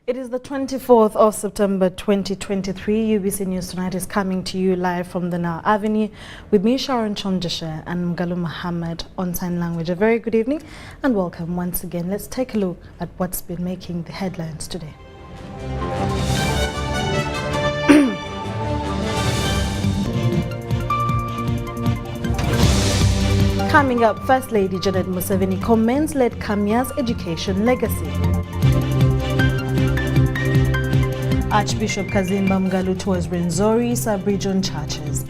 It is the 24th of September 2023. UBC News Tonight is coming to you live from the Now Avenue with me, Sharon Chomdeshe, and Mgalu Muhammad on sign language. A very good evening and welcome once again. Let's take a look at what's been making the headlines today. Coming up, First Lady Janet Museveni commends Led Kamia's education legacy. Archbishop Kazimba Mgalu tours Rwenzori sub-region churches.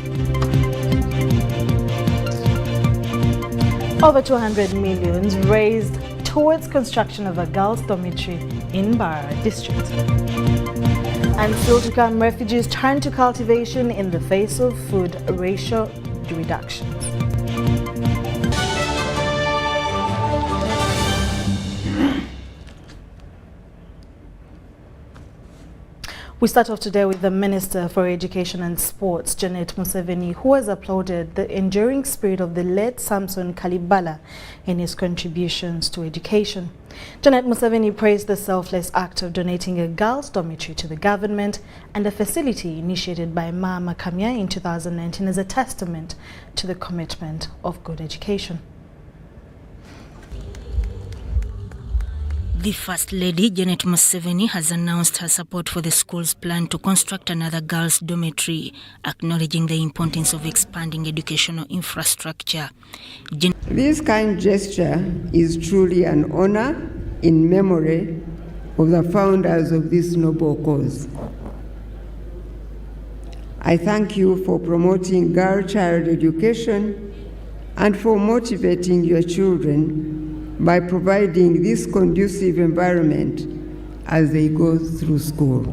Over 200 million raised towards construction of a girls' dormitory in Bara district. And still to come, refugees turn to cultivation in the face of food ratio reductions. We start off today with the Minister for Education and Sports, Janet Museveni, who has applauded the enduring spirit of the late Samson Kalibala in his contributions to education. Janet Museveni praised the selfless act of donating a girls' dormitory to the government and a facility initiated by Mama Kamia in 2019 as a testament to the commitment of good education. The First Lady, Janet Museveni, has announced her support for the school's plan to construct another girls' dormitory, acknowledging the importance of expanding educational infrastructure. This kind gesture is truly an honor in memory of the founders of this noble cause. I thank you for promoting girl child education and for motivating your children by providing this conducive environment as they go through school.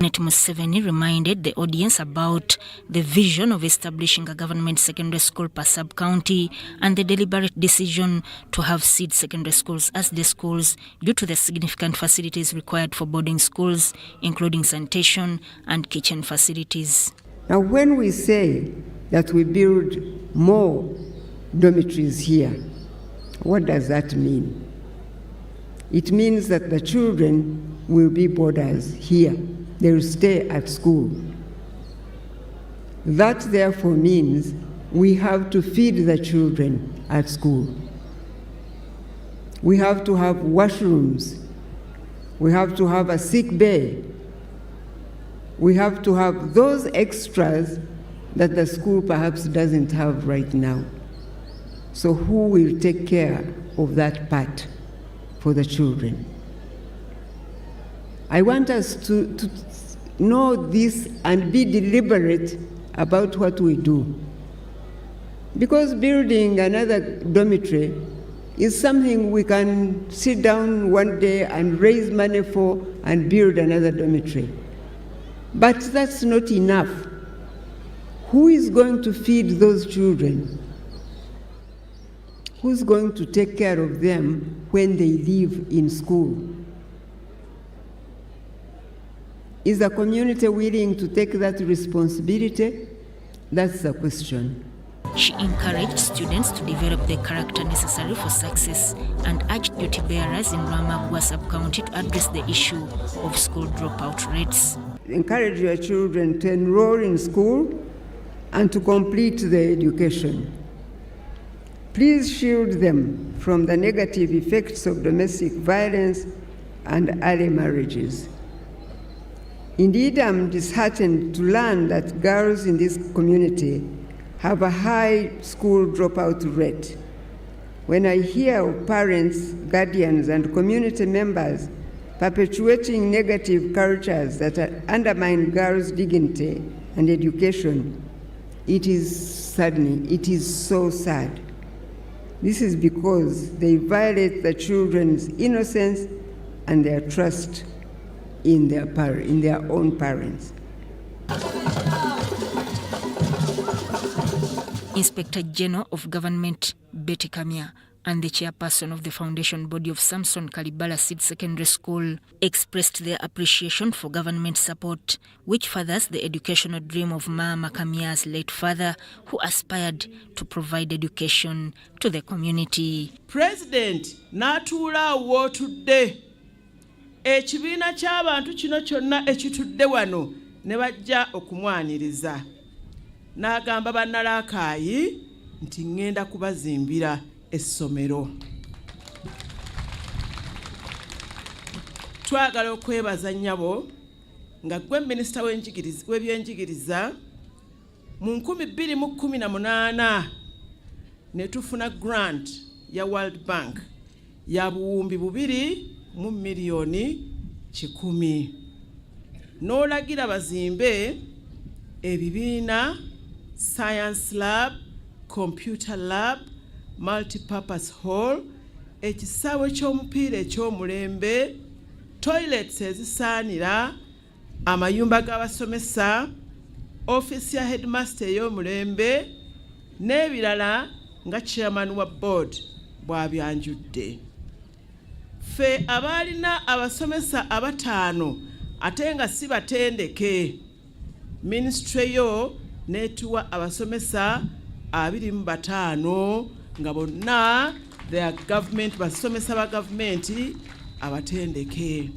Janet Museveni reminded the audience about the vision of establishing a government secondary school per sub-county and the deliberate decision to have seed secondary schools as the schools due to the significant facilities required for boarding schools, including sanitation and kitchen facilities. Now, when we say that we build more dormitories here, what does that mean? It means that the children will be boarders here. They will stay at school. That therefore means we have to feed the children at school. We have to have washrooms. We have to have a sick bay. We have to have those extras that the school perhaps doesn't have right now. So who will take care of that part for the children? I want us to know this and be deliberate about what we do. Because building another dormitory is something we can sit down one day and raise money for and build another dormitory. But that's not enough. Who is going to feed those children? Who's going to take care of them when they leave in school? Is the community willing to take that responsibility? That's the question. She encouraged students to develop the character necessary for success and urged duty bearers in Ramagua sub-county to address the issue of school dropout rates. Encourage your children to enroll in school and to complete their education. Please shield them from the negative effects of domestic violence and early marriages. Indeed, I'm disheartened to learn that girls in this community have a high school dropout rate. When I hear of parents, guardians, and community members perpetuating negative cultures that undermine girls' dignity and education, it is saddening. It is so sad. This is because they violate the children's innocence and their trust in their own parents. Inspector General of Government Betty Kamia and the chairperson of the foundation body of Samson Kalibala Seed Secondary School expressed their appreciation for government support, which furthers the educational dream of Mama Kamia's late father, who aspired to provide education to the community. President Natula Wotudde ekibiina ky'abantu kino kyonna ekitudde wano ne bajja okumwaniriza. N'agamba bannalaakaayi nti ŋŋenda kubazimbira essomero. Twagala okwebaza nnyabo nga gwe minisita w'ebyenjigiriza mu 2018 ne tufuna grant ya World Bank ya buwumbi 2 miliyoni 100. N'olagira bazimbe ebibiina, science lab, computer lab, multipurpose hall, ekisaawe ky'omupiira eky'omulembe, toilets ezisaanira, amayumba g'abasomesa, office ya headmaster ey'omulembe n'ebirala nga chairman wa board bw'abyanjudde. Ffe abaalina abasomesa 5 ate nga si batendeke, ministry yo n'etuwa abasomesa 25 nga bonna their government basomesa ba gavumenti abatendeke.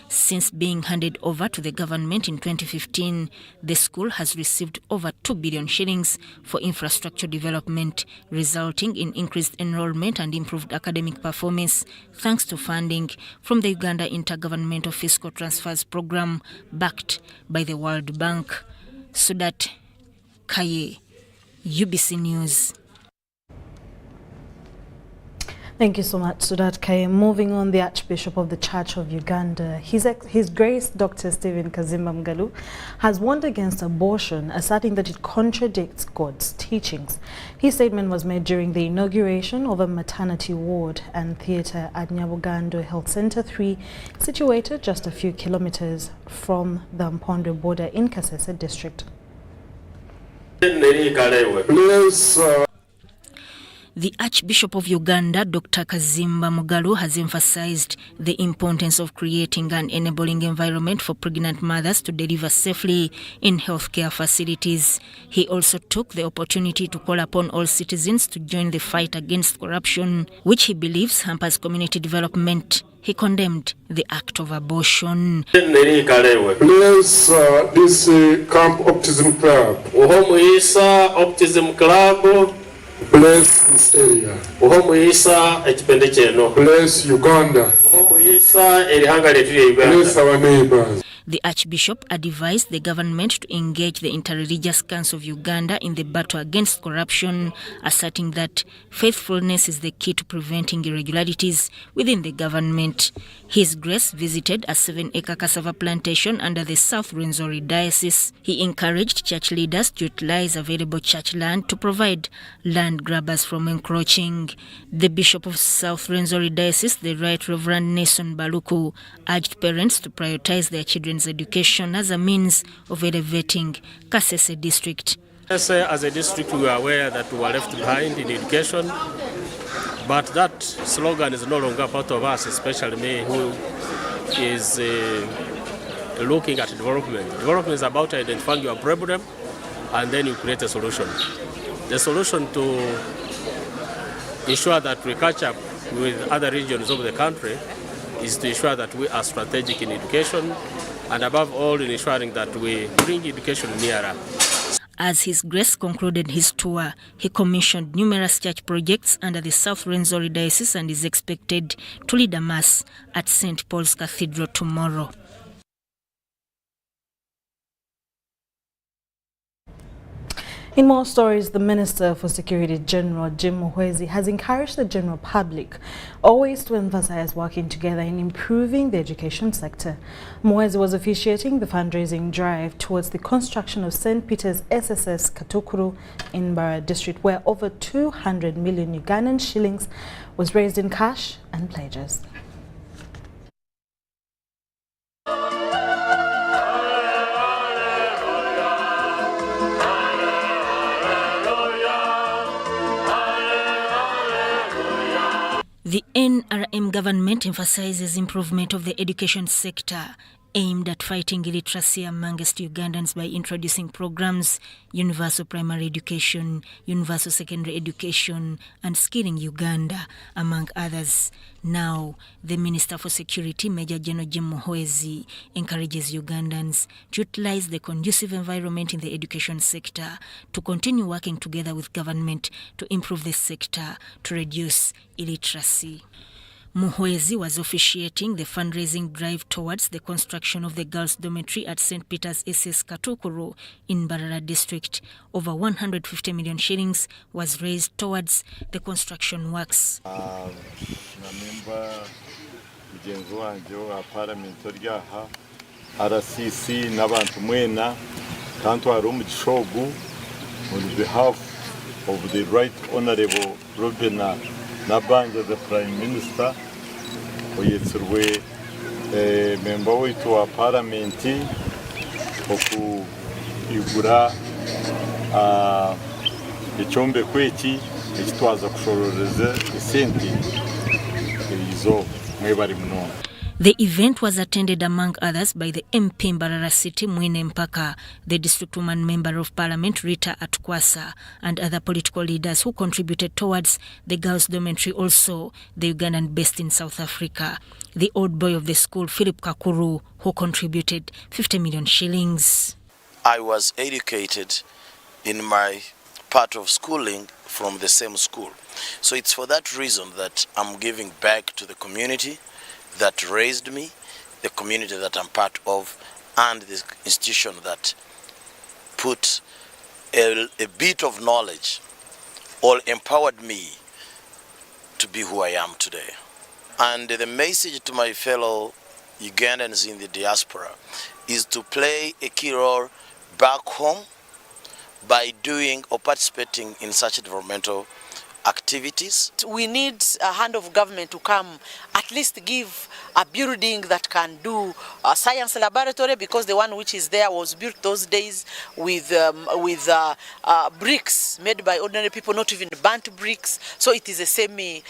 Since being handed over to the government in 2015, the school has received over 2 billion shillings for infrastructure development, resulting in increased enrollment and improved academic performance, thanks to funding from the Uganda Intergovernmental Fiscal Transfers Program, backed by the World Bank. Sudat Kaye, UBC News. Thank you so much, Sudat Kaye. Moving on, the Archbishop of the Church of Uganda, His Grace Dr. Stephen Kazimba Mugalu, has warned against abortion, asserting that it contradicts God's teachings. His statement was made during the inauguration of a maternity ward and theatre at Nyabugando Health Centre 3, situated just a few kilometers from the Mpondwe border in Kasese district. The Archbishop of Uganda, Dr. Kazimba Mugalu, has emphasized the importance of creating an enabling environment for pregnant mothers to deliver safely in healthcare facilities. He also took the opportunity to call upon all citizens to join the fight against corruption, which he believes hampers community development. He condemned the act of abortion. Bless this Camp Optimism Club. Bless this area. Bless Uganda. Bless our neighbors. The Archbishop advised the government to engage the Interreligious Council of Uganda in the battle against corruption, asserting that faithfulness is the key to preventing irregularities within the government. His Grace visited a 7-acre cassava plantation under the South Rwenzori Diocese. He encouraged church leaders to utilize available church land to provide land grabbers from encroaching. The Bishop of South Rwenzori Diocese, the Right Reverend Nelson Baluku, urged parents to prioritize their children's education as a means of elevating Kasese district. As a district, we are aware that we are left behind in education, but that slogan is no longer part of us, especially me, who is looking at development. Development is about identifying your problem, and then you create a solution. The solution to ensure that we catch up with other regions of the country is to ensure that we are strategic in education, and above all in ensuring that we bring education nearer. As His Grace concluded his tour, he commissioned numerous church projects under the South Rwenzori Diocese and is expected to lead a mass at St. Paul's Cathedral tomorrow. In more stories, the Minister for Security General Jim Muhwezi has encouraged the general public always to emphasize working together in improving the education sector. Muhwezi was officiating the fundraising drive towards the construction of St. Peter's SSS Katukuru in Bara district, where over 200 million Ugandan shillings was raised in cash and pledges. The NRM government emphasizes improvement of the education sector aimed at fighting illiteracy amongst Ugandans by introducing programs, universal primary education, universal secondary education, and skilling Uganda, among others. Now, the Minister for Security, Major General Jim Muhwezi, encourages Ugandans to utilize the conducive environment in the education sector to continue working together with government to improve the sector to reduce illiteracy. Muhwezi was officiating the fundraising drive towards the construction of the girls' dormitory at St. Peter's SS Katukuru in Mbarara district. Over 150 million shillings was raised towards the construction works. RCC n'abantu mwena kantu ari umugishogu on behalf of the Right Honorable Robina Nabanja, the Prime Minister, oyetsirwe member wetu wa parliamenti oku igura icyombe kweki ekitwaza kushororeza esente izo mwebari muno. The event was attended among others by the MP Mbarara City Mwine Mpaka, the District Woman Member of Parliament Rita Atkwasa, and other political leaders who contributed towards the girls' dormitory, also the Ugandan based in South Africa. The old boy of the school, Philip Kakuru, who contributed 50 million shillings. I was educated in my part of schooling from the same school. So it's for that reason that I'm giving back to the community that raised me, the community that I'm part of, and the institution that put a bit of knowledge or empowered me to be who I am today. And the message to my fellow Ugandans in the diaspora is to play a key role back home by doing or participating in such developmental activities. We need a hand of government to come, at least give a building that can do a science laboratory, because the one which is there was built those days with bricks made by ordinary people, not even burnt bricks. So it is a semi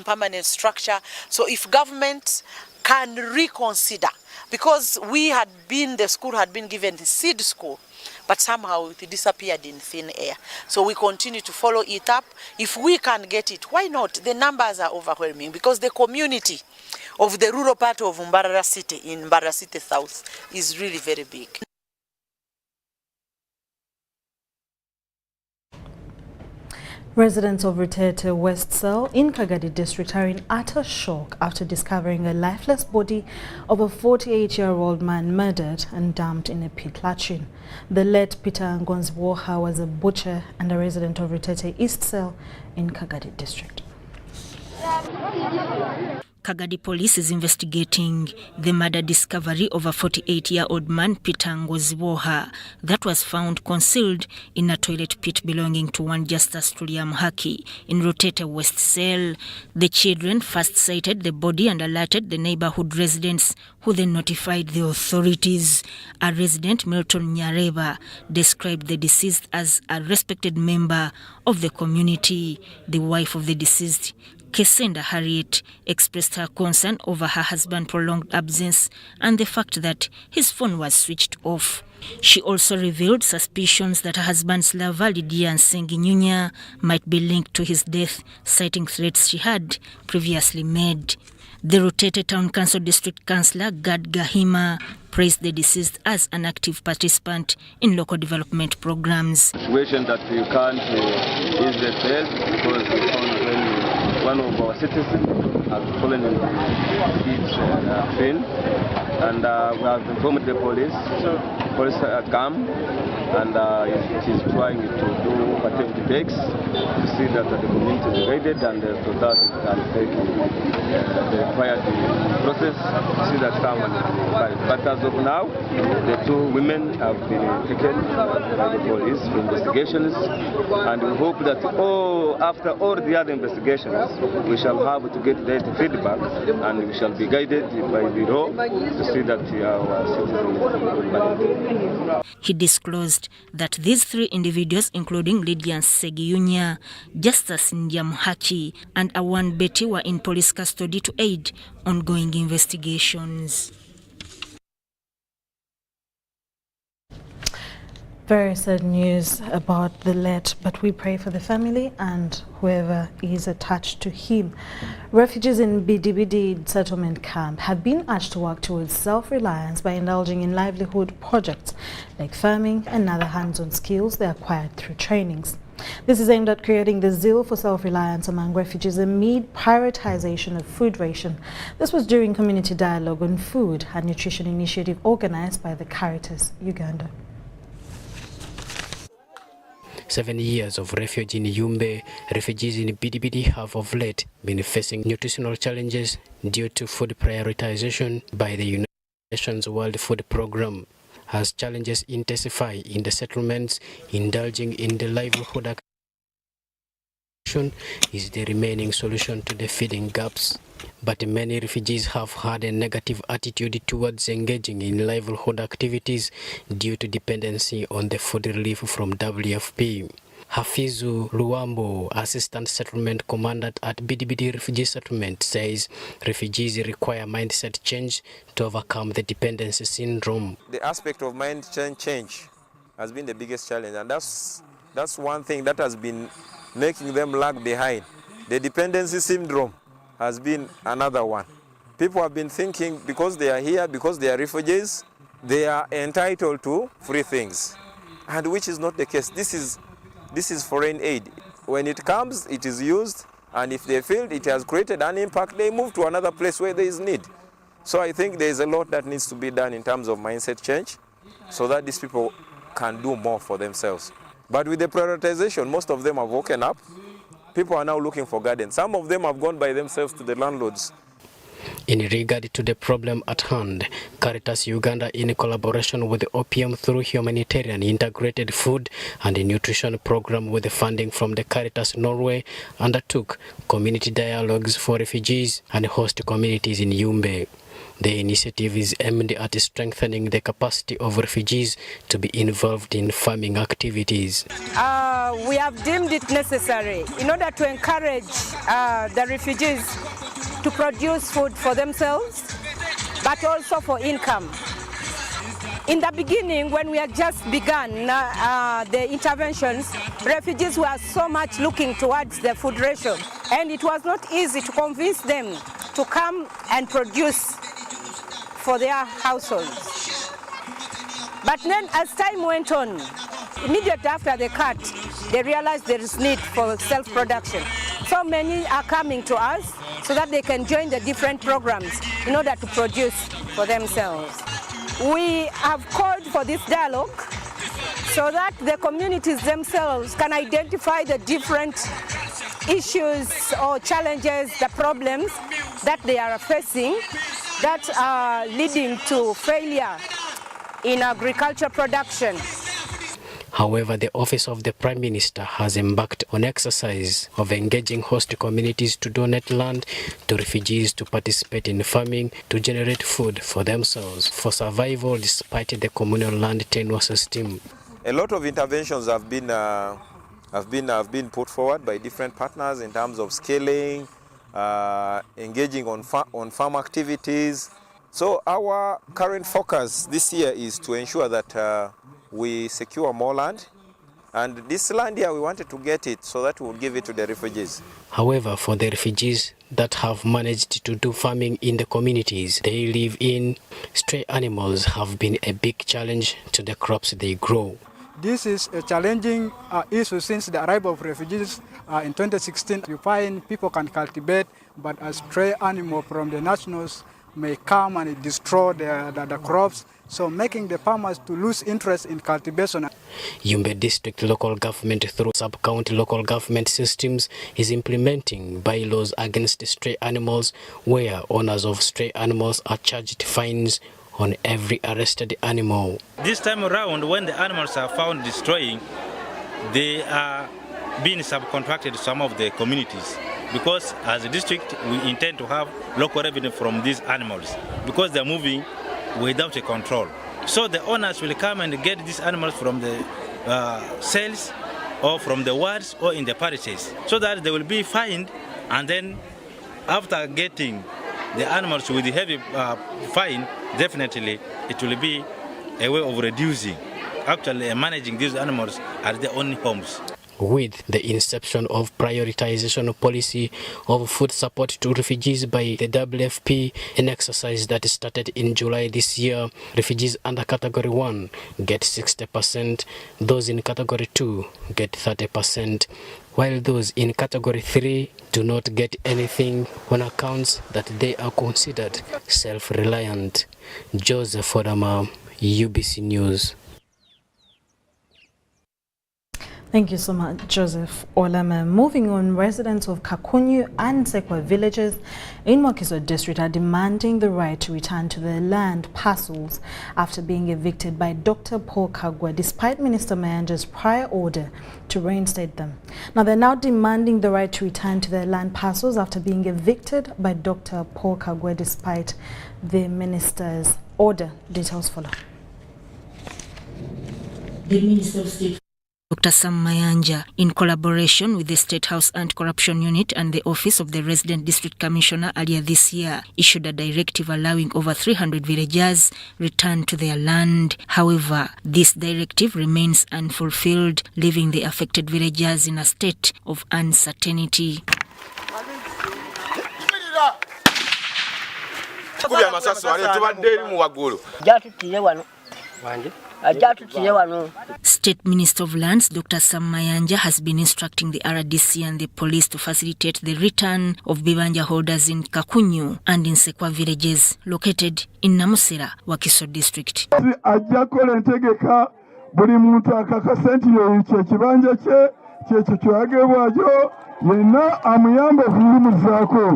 permanent structure. So if government can reconsider, because the school had been given the seed school, but somehow it disappeared in thin air. So we continue to follow it up. If we can get it, why not? The numbers are overwhelming, because the community of the rural part of Mbarara City, in Mbarara City South, is really very big. Residents of Rutete West Cell in Kagadi district are in utter shock after discovering a lifeless body of a 48-year-old man murdered and dumped in a pit latrine. The late Peter Ngonzwoha was a butcher and a resident of Rutete East Cell in Kagadi district. Kagadi police is investigating the murder discovery of a 48-year-old man, Peter Ngoziwoha, that was found concealed in a toilet pit belonging to one Justice Tulia Mhaki in Rutete West Cell. The children first sighted the body and alerted the neighborhood residents, who then notified the authorities. A resident, Milton Nyareba, described the deceased as a respected member of the community. The wife of the deceased, Kesenda Harriet, expressed her concern over her husband's prolonged absence and the fact that his phone was switched off. She also revealed suspicions that her husband's lover, Lydia Nsenginyunya, might be linked to his death, citing threats she had previously made. The Rutete Town Council District Councillor Gad Gahima praised the deceased as an active participant in local development programs. Situation that you can't ease the cell, because we found when one of our citizens has fallen in his fin, and we have informed the police. Police come and she's trying to do whatever it takes to see that the community is guided, and so that it can take the required process to see that someone is carried. But as of now, the two women have been taken by the police for investigations, and we hope that after all the other investigations, we shall have to get that feedback, and we shall be guided by the law to see that our citizens are. He disclosed that these three individuals, including Lydia Segiyunya, Justice Njamhachi, and Awan Betty, were in police custody to aid ongoing investigations. Very sad news about the late, but we pray for the family and whoever is attached to him. Refugees in Bidibidi settlement camp have been urged to work towards self-reliance by indulging in livelihood projects like farming and other hands-on skills they acquired through trainings. This is aimed at creating the zeal for self-reliance among refugees amid prioritization of food ration. This was during community dialogue on food and nutrition initiative organized by the Caritas Uganda. 7 years of refuge in Yumbe, refugees in Bidibidi have of late been facing nutritional challenges due to food prioritization by the United Nations World Food Programme. As challenges intensify in the settlements, indulging in the livelihood action is the remaining solution to the feeding gaps. But many refugees have had a negative attitude towards engaging in livelihood activities due to dependency on the food relief from WFP. Hafizu Luambo, Assistant Settlement Commandant at Bidibidi Refugee Settlement, says refugees require mindset change to overcome the dependency syndrome. The aspect of mindset change has been the biggest challenge, and that's one thing that has been making them lag behind. The dependency syndrome has been another one. People have been thinking because they are here, because they are refugees, they are entitled to free things, and which is not the case. This is foreign aid. When it comes, it is used, and if they feel it has created an impact, they move to another place where there is need. So I think there is a lot that needs to be done in terms of mindset change so that these people can do more for themselves. But with the prioritization, most of them have woken up. People are now looking for guidance. Some of them have gone by themselves to the landlords. In regard to the problem at hand, Caritas Uganda, in collaboration with the OPM through Humanitarian Integrated Food and Nutrition Program with the funding from the Caritas Norway, undertook community dialogues for refugees and host communities in Yumbe. The initiative is aimed at strengthening the capacity of refugees to be involved in farming activities. We have deemed it necessary in order to encourage the refugees to produce food for themselves, but also for income. In the beginning, when we had just begun the interventions, refugees were so much looking towards the food ration, and it was not easy to convince them to come and produce for their households. But then as time went on, immediately after the cut, they realized there is need for self-production. So many are coming to us so that they can join the different programs in order to produce for themselves. We have called for this dialogue so that the communities themselves can identify the different issues or challenges, the problems that they are facing that are leading to failure in agriculture production. However, the Office of the Prime Minister has embarked on exercise of engaging host communities to donate land to refugees to participate in farming to generate food for themselves for survival despite the communal land tenure system. A lot of interventions have been put forward by different partners in terms of scaling, engaging on farm activities. So our current focus this year is to ensure that we secure more land, and this land here we wanted to get it so that we would give it to the refugees. However, for the refugees that have managed to do farming in the communities they live in, stray animals have been a big challenge to the crops they grow. This is a challenging issue since the arrival of refugees in 2016. You find people can cultivate, but a stray animal from the nationals may come and destroy the crops, so making the farmers to lose interest in cultivation. Yumbe District Local Government through sub-county local government systems is implementing bylaws against stray animals where owners of stray animals are charged fines on every arrested animal. This time around, when the animals are found destroying, they are being subcontracted to some of the communities, because as a district we intend to have local revenue from these animals because they're moving without a control. So the owners will come and get these animals from the sales or from the wards or in the parishes, so that they will be fined, and then after getting the animals with the heavy fine, definitely it will be a way of reducing actually managing these animals at their own homes. With the inception of prioritization policy of food support to refugees by the WFP, an exercise that started in July this year, refugees under Category 1 get 60%, those in Category 2 get 30%, while those in Category 3 do not get anything on accounts that they are considered self-reliant. Joseph Odama, UBC News. Thank you so much, Joseph Olama. Moving on, residents of Kakunyu and Sekwa villages in Mwakiso district are demanding the right to return to their land parcels after being evicted by Dr. Paul Kagwa, despite Minister Mayanja's prior order to reinstate them. Now, they're now demanding the right to return to their land parcels after being evicted by Dr. Paul Kagwa, despite the minister's order. Details follow. The Minister of State Dr. Sam Mayanja, in collaboration with the State House Anti-Corruption Unit and the Office of the Resident District Commissioner earlier this year, issued a directive allowing over 300 villagers return to their land. However, this directive remains unfulfilled, leaving the affected villagers in a state of uncertainty. State Minister of Lands Dr. Sam Mayanja has been instructing the RDC and the police to facilitate the return of Bibanja holders in Kakunyu and in Sekwa villages located in Namusera, Wakiso district.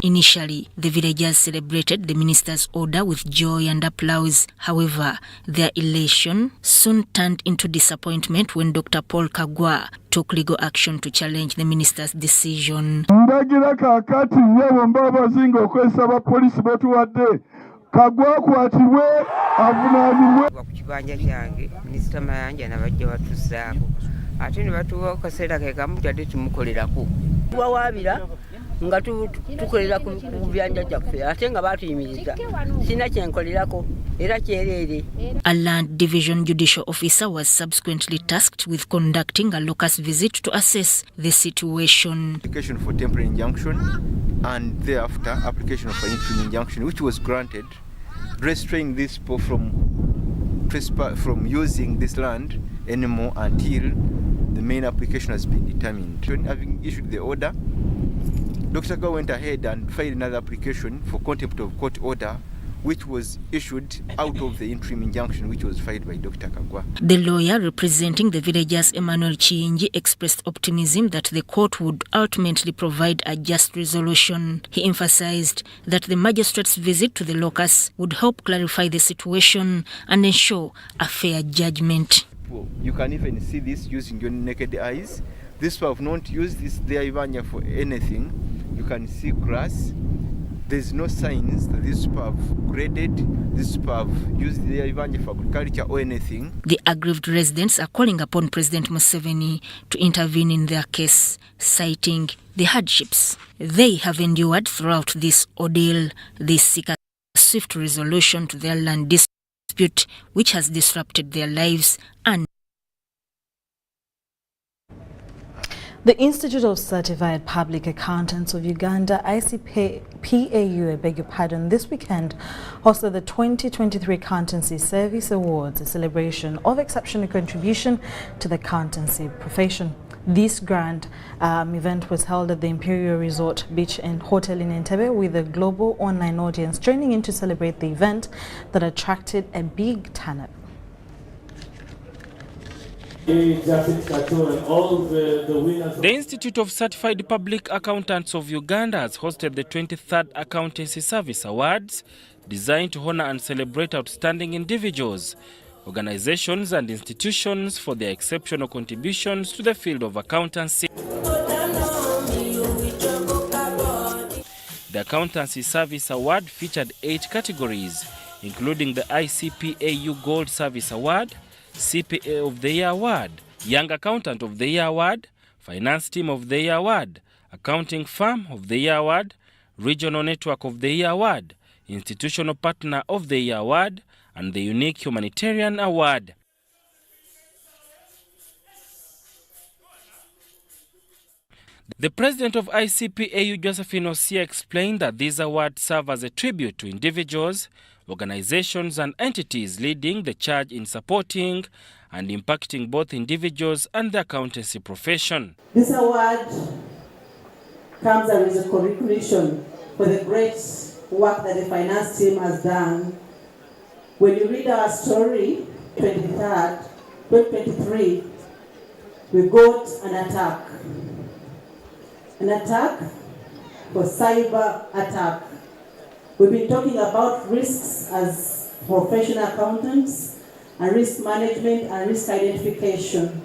Initially, the villagers celebrated the minister's order with joy and applause. However, their elation soon turned into disappointment when Dr. Paul Kagwa took legal action to challenge the minister's decision. A land division judicial officer was subsequently tasked with conducting a locus visit to assess the situation. Application for temporary injunction and thereafter application for interim injunction, which was granted, restraining these people from using this land anymore until the main application has been determined. Having issued the order, Dr. Kagwa went ahead and filed another application for contempt of court order, which was issued out of the interim injunction which was filed by Dr. Kagwa. The lawyer representing the villagers, Emmanuel Chiinji, expressed optimism that the court would ultimately provide a just resolution. He emphasized that the magistrate's visit to the locus would help clarify the situation and ensure a fair judgment. You can even see this using your naked eyes. These people have not used their Ivanya for anything. You can see grass. There's no signs that these people have graded, these people have used their Ivanya for agriculture or anything. The aggrieved residents are calling upon President Museveni to intervene in their case, citing the hardships they have endured throughout this ordeal. They seek a swift resolution to their land dispute, which has disrupted their lives and The Institute of Certified Public Accountants of Uganda, ICPAU, this weekend hosted the 2023 Accountancy Service Awards, a celebration of exceptional contribution to the accountancy profession. This grand event was held at the Imperial Resort Beach and Hotel in Entebbe, with a global online audience joining in to celebrate the event that attracted a big turnout. The Institute of Certified Public Accountants of Uganda has hosted the 23rd Accountancy Service Awards, designed to honor and celebrate outstanding individuals, organizations and institutions for their exceptional contributions to the field of accountancy. The Accountancy Service Award featured 8 categories, including the ICPAU Gold Service Award, CPA of the Year Award, Young Accountant of the Year Award, Finance Team of the Year Award, Accounting Firm of the Year Award, Regional Network of the Year Award, Institutional Partner of the Year Award, and the Unique Humanitarian Award. The president of ICPAU, Josephine Osia, explained that these awards serve as a tribute to individuals, organizations and entities leading the charge in supporting and impacting both individuals and the accountancy profession. This award comes as a recognition for the great work that the finance team has done. When you read our story, 23rd, 2023, we got an attack for cyber attack. We've been talking about risks as professional accountants and risk management and risk identification.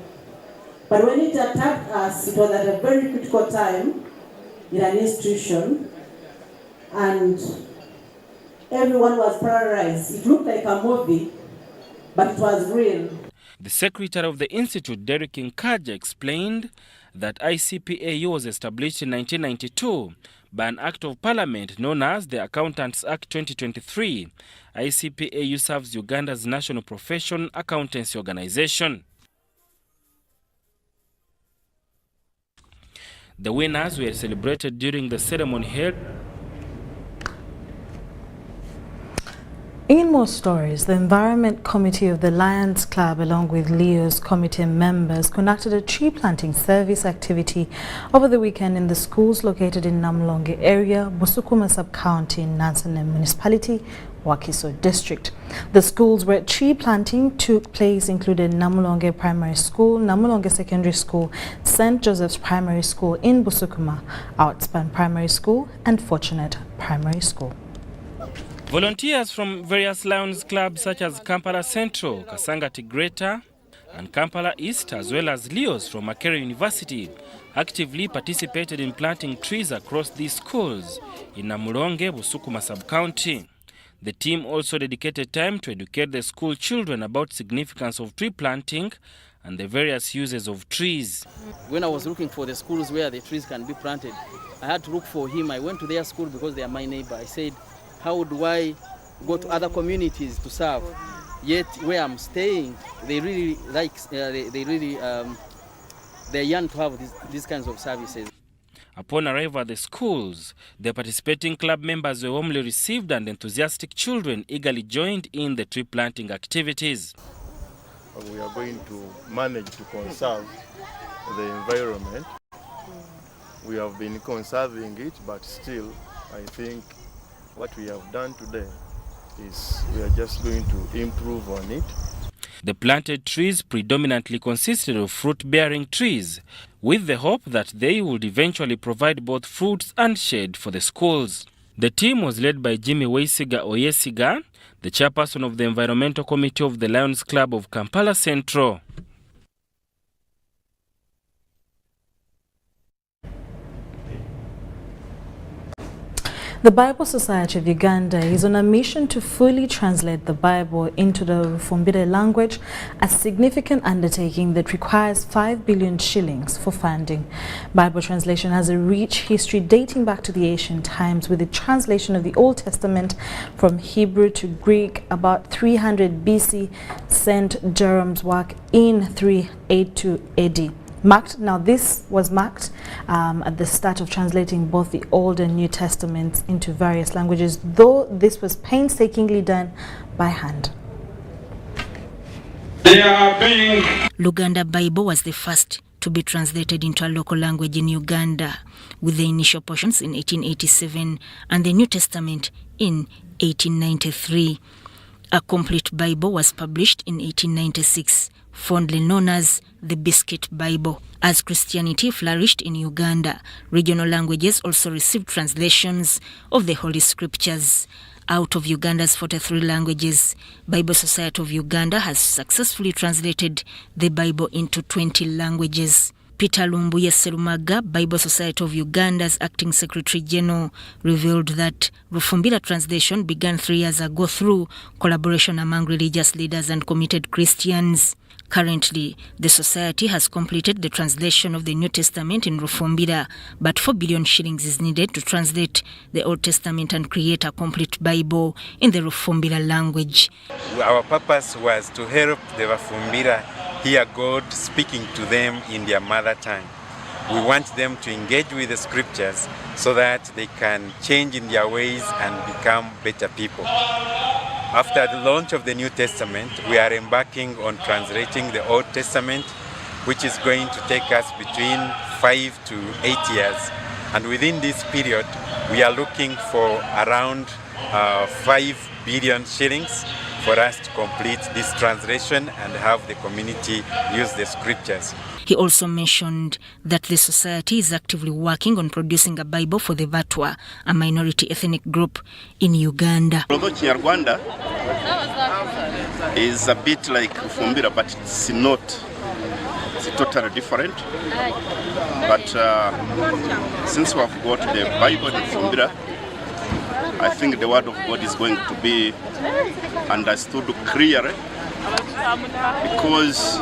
But when it attacked us, it was at a very critical time in an institution, and everyone was paralyzed. It looked like a movie, but it was real. The secretary of the institute, Derek Nkaja, explained that ICPAU was established in 1992 by an act of parliament known as the Accountants Act 2023. ICPAU serves Uganda's national profession accountancy organization. The winners were celebrated during the ceremony held. In more stories, the Environment Committee of the Lions Club, along with Leo's committee members, conducted a tree planting service activity over the weekend in the schools located in Namulonge area, Busukuma sub-county in Nansana municipality, Wakiso district. The schools where tree planting took place included Namulonge Primary School, Namulonge Secondary School, St. Joseph's Primary School in Busukuma, Outspan Primary School and Fortunate Primary School. Volunteers from various Lions clubs such as Kampala Central, Kasangati Greater and Kampala East, as well as Leos from Makerere University, actively participated in planting trees across these schools in Namulonge, Busukuma sub-county. The team also dedicated time to educate the school children about significance of tree planting and the various uses of trees. When I was looking for the schools where the trees can be planted, I had to look for him. I went to their school because they are my neighbor. I said, how do I go to other communities to serve? Yet where I'm staying, they really like, they're young to have these kinds of services. Upon arrival at the schools, the participating club members were warmly received and enthusiastic children eagerly joined in the tree planting activities. We are going to manage to conserve the environment. We have been conserving it, but still, I think what we have done today is we are just going to improve on it. The planted trees predominantly consisted of fruit-bearing trees, with the hope that they would eventually provide both fruits and shade for the schools. The team was led by Jimmy Weisiga Oyesiga, the chairperson of the Environmental Committee of the Lions Club of Kampala Central. The Bible Society of Uganda is on a mission to fully translate the Bible into the Refugee language, a significant undertaking that requires 5 billion shillings for funding. Bible translation has a rich history dating back to the ancient times, with the translation of the Old Testament from Hebrew to Greek about 300 BC, St. Jerome's work in 382 AD. Now this was marked at the start of translating both the Old and New Testaments into various languages, though this was painstakingly done by hand. Luganda Bible was the first to be translated into a local language in Uganda, with the initial portions in 1887 and the New Testament in 1893. A complete Bible was published in 1896, fondly known as the Biscuit Bible. As Christianity flourished in Uganda, regional languages also received translations of the Holy Scriptures. Out of Uganda's 43 languages, Bible Society of Uganda has successfully translated the Bible into 20 languages. Peter Lumbuye Serumaga, Bible Society of Uganda's acting Secretary General, revealed that Rufumbira translation began 3 years ago through collaboration among religious leaders and committed Christians. Currently, the Society has completed the translation of the New Testament in Rufumbira, but 4 billion shillings is needed to translate the Old Testament and create a complete Bible in the Rufumbira language. Our purpose was to help the Rufumbira hear God speaking to them in their mother tongue. we want them to engage with the scriptures so that they can change in their ways and become better people. After the launch of the New Testament, we are embarking on translating the Old Testament, which is going to take us between 5 to 8 years. And within this period, we are looking for around 5 billion shillings for us to complete this translation and have the community use the scriptures. He also mentioned that the society is actively working on producing a Bible for the Vatwa, a minority ethnic group in Uganda. Although Kinyarwanda is a bit like Fumbira, but it's not. It's totally different. But since we have got the Bible in Fumbira, I think the word of God is going to be understood clearly, because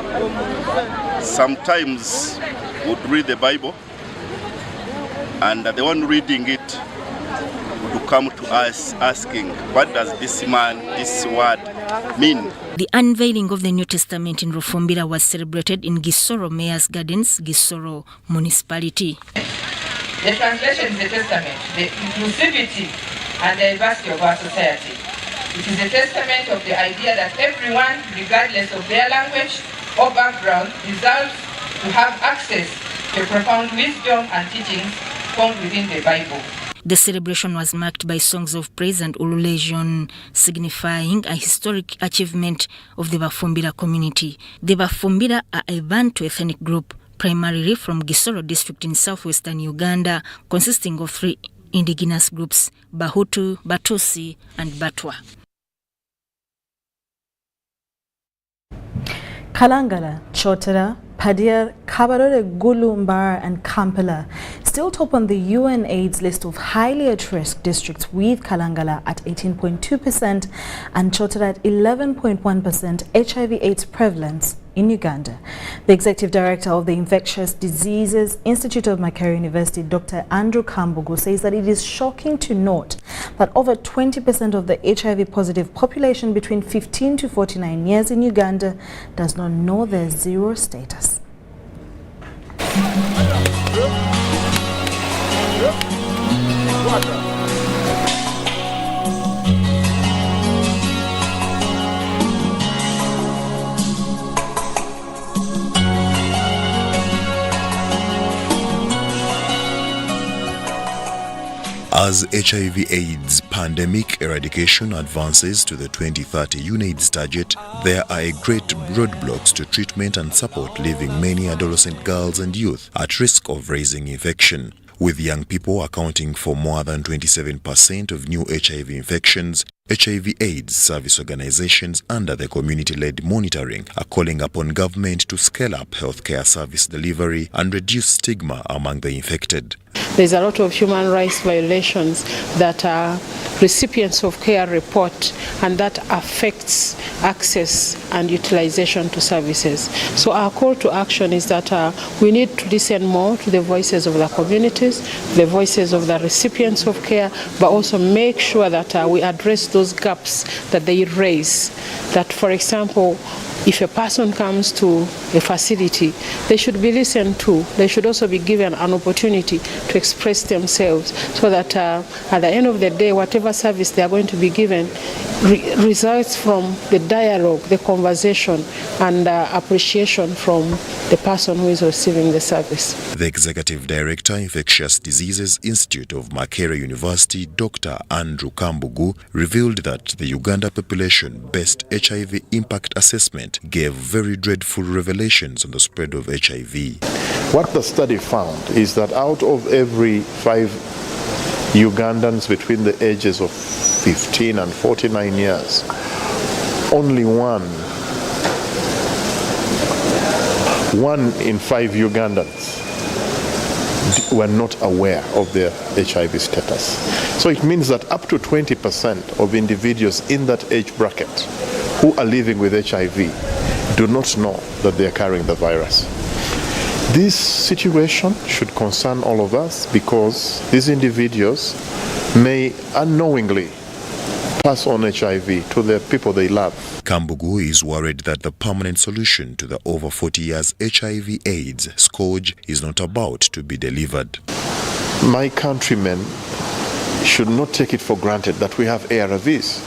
sometimes we'd read the Bible and the one reading it would come to us asking, what does this word mean? The unveiling of the New Testament in Rufumbira was celebrated in Gisoro Mayor's Gardens, Gisoro Municipality. The translation is the testament, the inclusivity and diversity of our society. It is a testament of the idea that everyone, regardless of their language or background, deserves to have access to profound wisdom and teachings found within the Bible. The celebration was marked by songs of praise and ululation, signifying a historic achievement of the Bafumbira community. The Bafumbira are a Bantu ethnic group, primarily from Gisoro district in southwestern Uganda, consisting of 3 indigenous groups, Bahutu, Batusi, and Batwa. Kalangala, Chotara, Padir, Kabarore, Gulu, Mbara and Kampala still top on the UN AIDS list of highly at-risk districts, with Kalangala at 18.2% and Chotara at 11.1% HIV/AIDS prevalence in Uganda. The Executive Director of the Infectious Diseases Institute of Makerere University, Dr. Andrew Kambugu, says that it is shocking to note that over 20% of the HIV-positive population between 15 to 49 years in Uganda does not know their zero status. As HIV/AIDS pandemic eradication advances to the 2030 UNAIDS target, there are great roadblocks to treatment and support, leaving many adolescent girls and youth at risk of raising infection. With young people accounting for more than 27% of new HIV infections, HIV/AIDS service organizations under the community-led monitoring are calling upon government to scale up healthcare service delivery and reduce stigma among the infected. There's a lot of human rights violations that recipients of care report, and that affects access and utilization to services. So our call to action is that we need to listen more to the voices of the communities, the voices of the recipients of care, but also make sure that we address those gaps that they raise. That, for example, if a person comes to a facility, they should be listened to. They should also be given an opportunity to express themselves, so that at the end of the day, whatever service they are going to be given results from the dialogue, the conversation, and appreciation from the person who is receiving the service. The Executive Director, Infectious Diseases Institute of Makerere University, Dr. Andrew Kambugu, revealed that the Uganda population-based HIV impact assessment gave very dreadful revelations on the spread of HIV. What the study found is that out of every 5 Ugandans between the ages of 15 and 49 years, only one in 5 Ugandans were not aware of their HIV status. So it means that up to 20% of individuals in that age bracket who are living with HIV do not know that they are carrying the virus. This situation should concern all of us, because these individuals may unknowingly pass on HIV to the people they love. Kambugu is worried that the permanent solution to the over 40 years HIV/AIDS scourge is not about to be delivered. My countrymen should not take it for granted that we have ARVs.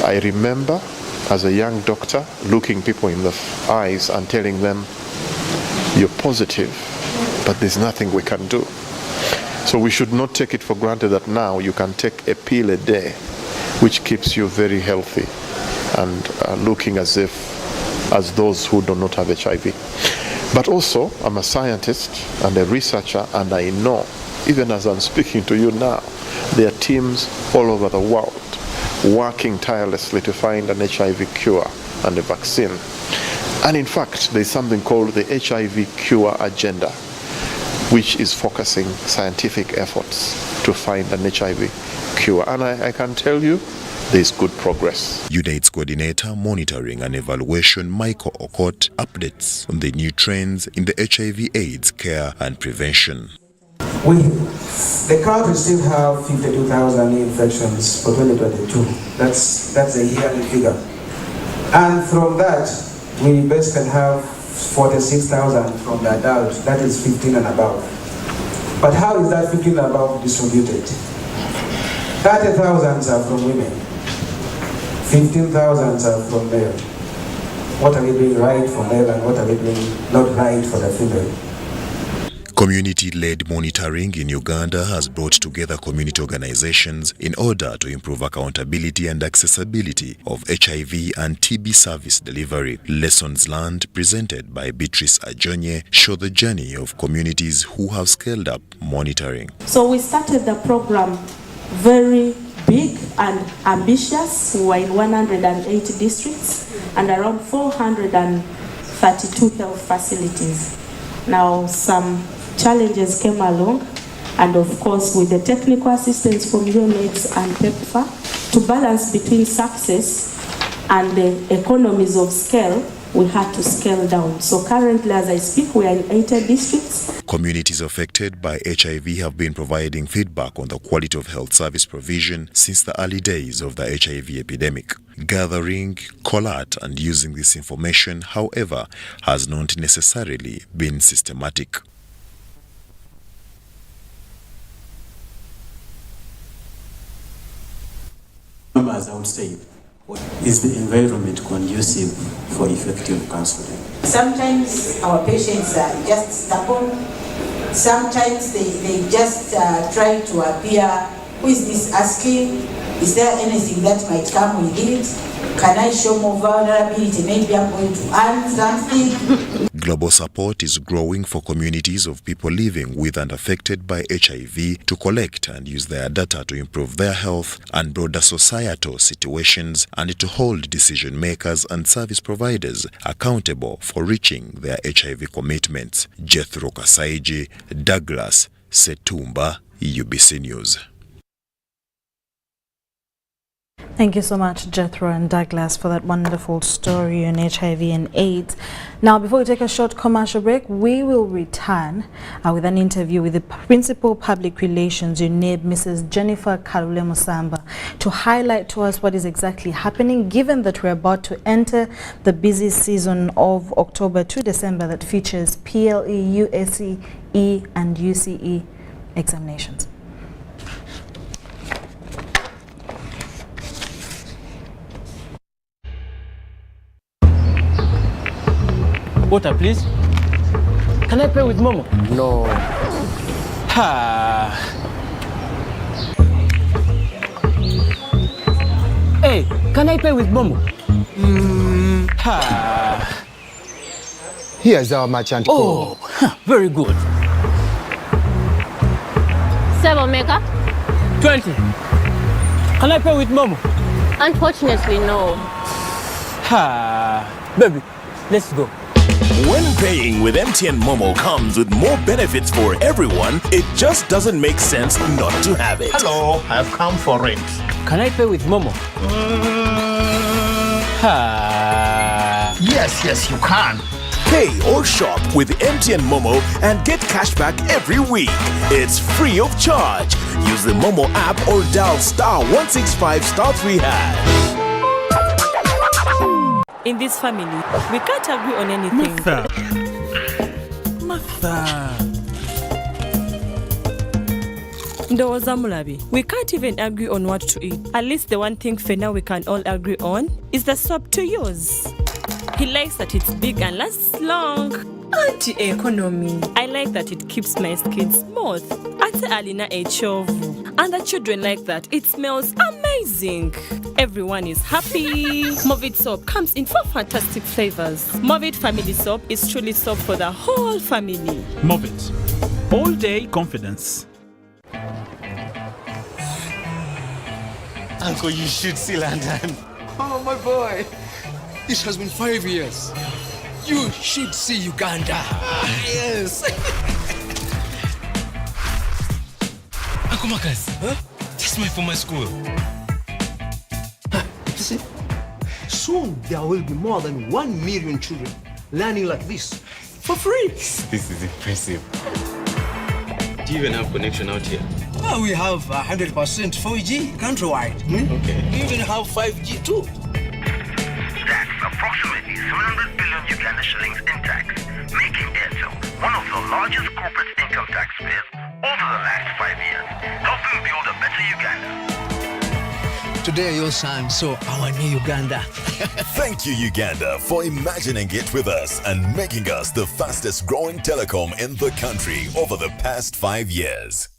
I remember as a young doctor looking people in the eyes and telling them, you're positive, but there's nothing we can do. So we should not take it for granted that now you can take a pill a day, which keeps you very healthy and looking as those who do not have HIV. But also, I'm a scientist and a researcher, and I know, even as I'm speaking to you now, there are teams all over the world working tirelessly to find an HIV cure and a vaccine. And in fact, there's something called the HIV cure agenda, which is focusing scientific efforts to find an HIV cure. And I can tell you, there's good progress. UNAIDS coordinator monitoring and evaluation Michael Okot updates on the new trends in the HIV/AIDS care and prevention. The country still have 52,000 new infections for 2022. That's a yearly figure. And from that, we basically have 46,000 from the adult, that is 15 and above. But how is that 15 and above distributed? 30,000 are from women, 15,000 are from male. What are we doing right for male and what are we doing not right for the female? Community-led monitoring in Uganda has brought together community organizations in order to improve accountability and accessibility of HIV and TB service delivery. Lessons learned presented by Beatrice Ajonye show the journey of communities who have scaled up monitoring. So we started the program very big and ambitious. We were in 180 districts and around 432 health facilities. Now some challenges came along, and of course with the technical assistance from UNAIDS and PEPFAR, to balance between success and the economies of scale, we had to scale down. So currently, as I speak, we are in 80 districts. Communities affected by HIV have been providing feedback on the quality of health service provision since the early days of the HIV epidemic. Gathering, collate and using this information, however, has not necessarily been systematic. As I would say, is the environment conducive for effective counseling? Sometimes our patients are just stubborn. Sometimes they just try to appear, who is this asking? Is there anything that might come with it? Can I show more vulnerability? Maybe I'm going to earn something. Global support is growing for communities of people living with and affected by HIV to collect and use their data to improve their health and broader societal situations, and to hold decision makers and service providers accountable for reaching their HIV commitments. Jethro Kasaiji, Douglas Setumba, UBC News. Thank you so much, Jethro and Douglas, for that wonderful story on HIV and AIDS. Now, before we take a short commercial break, we will return with an interview with the Principal Public Relations UNAID, Mrs. Jennifer Karule Musamba, to highlight to us what is exactly happening, given that we're about to enter the busy season of October to December that features PLE, USE, and UCE examinations. Water, please. Can I pay with Momo? No. Hey, can I pay with Momo? Here's our merchant. Oh, very good. 7 mega? 20. Can I pay with Momo? Unfortunately, no. Baby, let's go. When paying with MTN Momo comes with more benefits for everyone, it just doesn't make sense not to have it. Hello, I've come for it. Can I pay with Momo? Yes, you can. Pay or shop with MTN Momo and get cashback every week. It's free of charge. Use the Momo app or dial *165*3#. In this family, we can't agree on anything. Martha. Ndowoza Mulabi, we can't even agree on what to eat. At least the one thing for now we can all agree on is the soap to use. He likes that it's big and lasts long. Anti-economy. I like that it keeps my skin smooth. Ate alina echovu. And the children like that. It smells amazing. Everyone is happy. Movit soap comes in 4 fantastic flavors. Movit family soap is truly soap for the whole family. Movit. All day confidence. Uncle, you should see London. Oh, my boy. This has been 5 years. You should see Uganda. Yes. Uncle Marcus, that's my former school. See, soon there will be more than 1 million children learning like this for free. This is impressive. Do you even have connection out here? Well, we have 100% 4G countrywide. Okay. We even have 5G too. That's approximately 700 billion Uganda shillings in tax, making Airtel one of the largest corporate income taxpayers over the last 5 years, helping build a better Uganda. Today your son saw our new Uganda. Thank you, Uganda, for imagining it with us and making us the fastest growing telecom in the country over the past 5 years.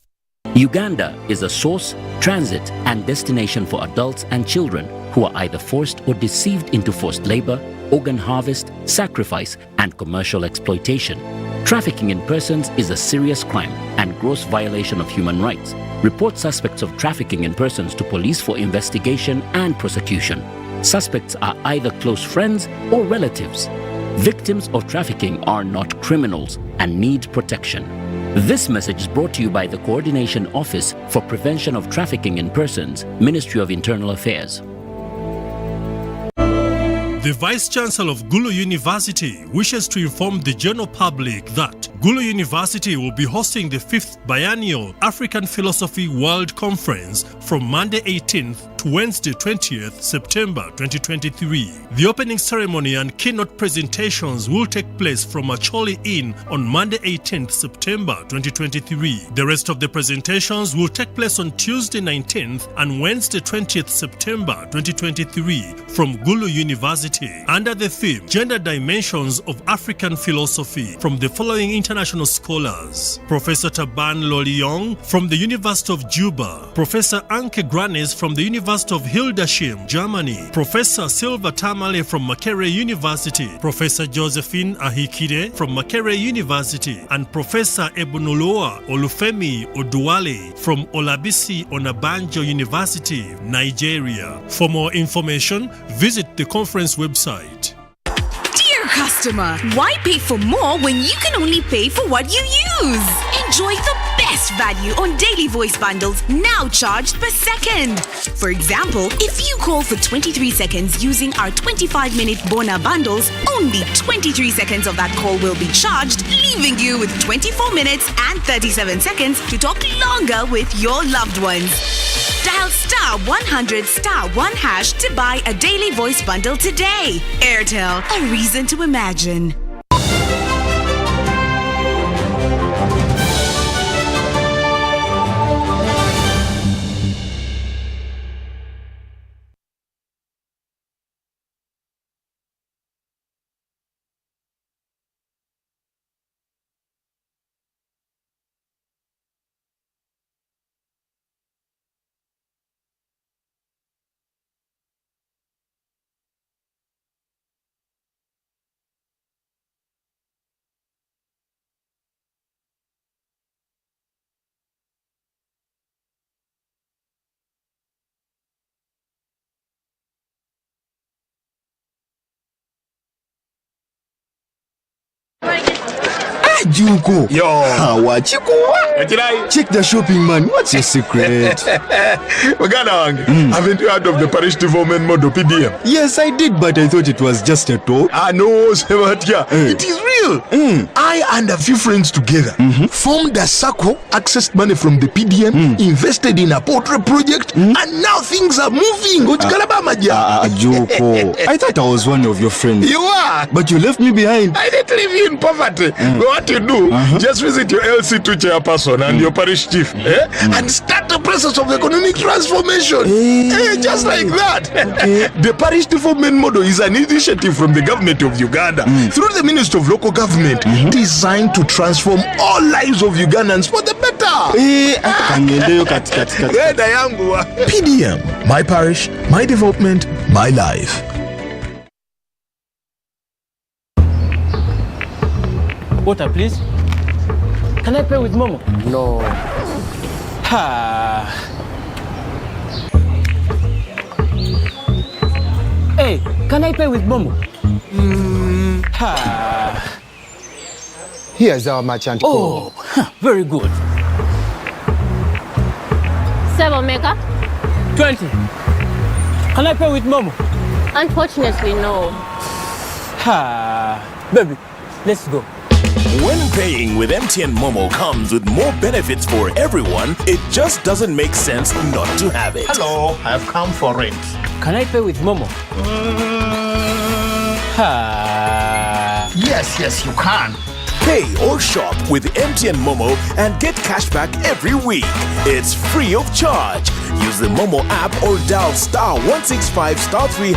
Uganda is a source, transit, and destination for adults and children who are either forced or deceived into forced labor, organ harvest, sacrifice, and commercial exploitation. Trafficking in persons is a serious crime and gross violation of human rights. Report suspects of trafficking in persons to police for investigation and prosecution. Suspects are either close friends or relatives. Victims of trafficking are not criminals and need protection. This message is brought to you by the Coordination Office for Prevention of Trafficking in Persons, Ministry of Internal Affairs. The Vice-Chancellor of Gulu University wishes to inform the general public that Gulu University will be hosting the 5th Biennial African Philosophy World Conference from Monday 18th to Wednesday 20th September 2023. The opening ceremony and keynote presentations will take place from Acholi Inn on Monday 18th September 2023. The rest of the presentations will take place on Tuesday 19th and Wednesday 20th September 2023 from Gulu University under the theme Gender Dimensions of African Philosophy from the following international scholars: Professor Taban Loliong from the University of Juba, Professor Anke Granes from the University of Hildesheim, Germany, Professor Silva Tamale from Makerere University, Professor Josephine Ahikide from Makerere University, and Professor Ebunuloa Olufemi Oduwale from Olabisi Onabanjo University, Nigeria. For more information, visit the conference website. Dear customer, why pay for more when you can only pay for what you use? Enjoy the best value on daily voice bundles now charged per second. For example, if you call for 23 seconds using our 25-minute Bona bundles, only 23 seconds of that call will be charged, leaving you with 24 minutes and 37 seconds to talk longer with your loved ones. Dial *100*1# to buy a daily voice bundle today. Airtel, a reason to imagine. Juko. Yo. Check the shopping, man. What's your secret? Haven't you heard of the parish development model PDM? Yes, I did, but I thought it was just a talk. No, it is real. I and a few friends together formed a circle, accessed money from the PDM, invested in a poultry project, and now things are moving. Juko, I thought I was one of your friends. You are. But you left me behind. I didn't leave you in poverty. But what you do, just visit your LC2 chairperson and your parish chief and start the process of economic transformation. Just like that. The parish development model is an initiative from the government of Uganda through the Ministry of Local Government designed to transform all lives of Ugandans for the better. PDM, my parish, my development, my life. Water, please. Can I pay with Momo? No. Hey, can I pay with Momo? Here's our merchant code. Very good. 7 mega? 20. Can I pay with Momo? Unfortunately, no. Baby, let's go. When paying with MTN Momo comes with more benefits for everyone, it just doesn't make sense not to have it. Hello, I've come for rent. Can I pay with Momo? Yes, you can. Pay or shop with MTN Momo and get cashback every week. It's free of charge. Use the Momo app or dial *165*3#.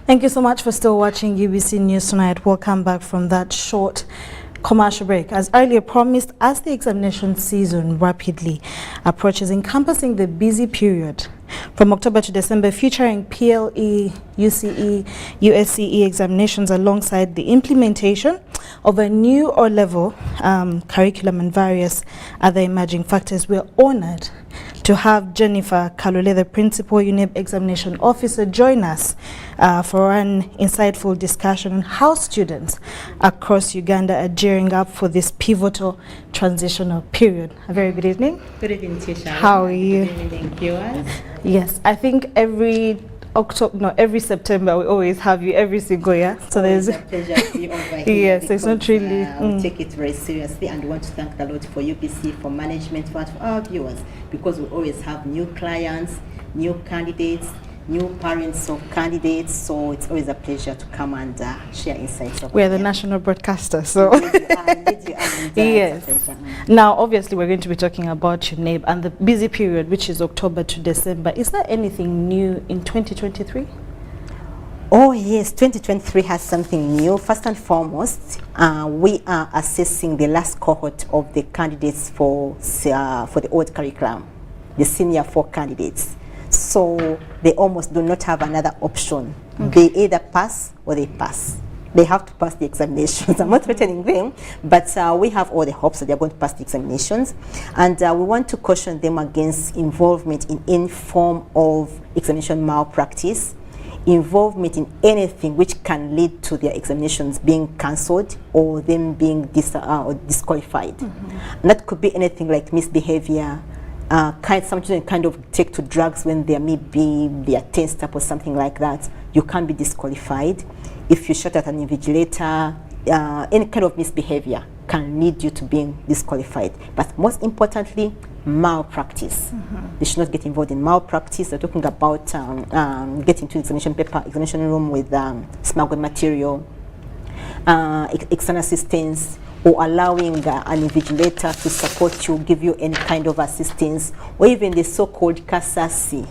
Thank you so much for still watching UBC News Tonight. Welcome back from that short commercial break. As earlier promised, as the examination season rapidly approaches, encompassing the busy period from October to December, featuring PLE, UCE, USCE examinations alongside the implementation of a new O-level curriculum and various other emerging factors, we're honored to have Jennifer Kalule, the Principal UNEB Examination Officer, join us for an insightful discussion on how students across Uganda are gearing up for this pivotal transitional period. A very good evening. Good evening, Tisha. How are you? Good evening, viewers. Yes, I think every September we always have you every single year. So there's a pleasure to be over here. Yes, it's not really. We take it very seriously and we want to thank the Lord for UBC, for management, for our viewers, because we always have new clients, new candidates, new parents of candidates, so it's always a pleasure to come and share insights. We're the national broadcaster, so yes. Now, obviously, we're going to be talking about UNEB and the busy period, which is October to December. Is there anything new in 2023? Oh yes, 2023 has something new. First and foremost, we are assessing the last cohort of the candidates for the old curriculum, the senior 4 candidates. So they almost do not have another option. They either pass or they pass. They have to pass the examinations. I'm not threatening them, but we have all the hopes that they're going to pass the examinations. And we want to caution them against involvement in any form of examination malpractice, involvement in anything which can lead to their examinations being cancelled or them being disqualified. And that could be anything like misbehavior. Some children kind of take to drugs when they maybe they are tensed up or something like that. You can be disqualified. If you shot at an invigilator, any kind of misbehavior can lead you to being disqualified. But most importantly, malpractice. They should not get involved in malpractice. They're talking about getting to examination paper, examination room with smuggled material, external assistance, or allowing an invigilator to support you, give you any kind of assistance, or even the so-called kasasi.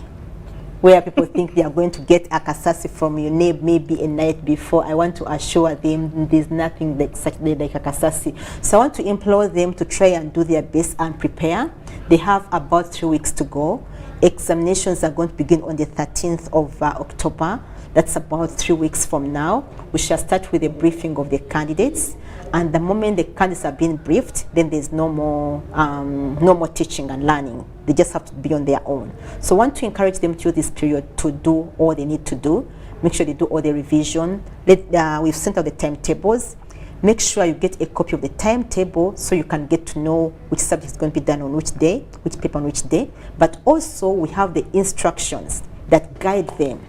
where people think they are going to get a kasasi from your neighbor maybe a night before. I want to assure them there's nothing like such like a kasasi. So I want to implore them to try and do their best and prepare. They have about 3 weeks to go. Examinations are going to begin on the 13th of October. That's about 3 weeks from now. We shall start with a briefing of the candidates. And the moment the candidates are being briefed, then there's no more teaching and learning. They just have to be on their own. So I want to encourage them through this period to do all they need to do. Make sure they do all the revision. We've sent out the timetables. Make sure you get a copy of the timetable so you can get to know which subject is going to be done on which day, which paper on which day. But also we have the instructions that guide them,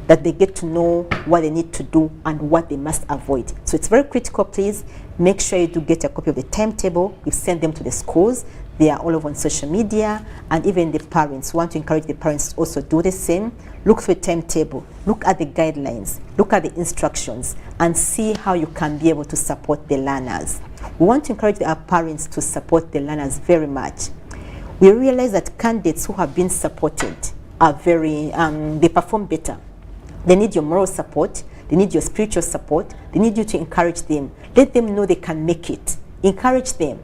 that they get to know what they need to do and what they must avoid. So it's very critical, please. Make sure you do get a copy of the timetable. We've sent them to the schools. They are all over on social media, and even the parents. We want to encourage the parents to also do the same. Look through the timetable, look at the guidelines, look at the instructions, and see how you can be able to support the learners. We want to encourage our parents to support the learners very much. We realize that candidates who have been supported are they perform better. They need your moral support. They need your spiritual support. They need you to encourage them. Let them know they can make it. Encourage them.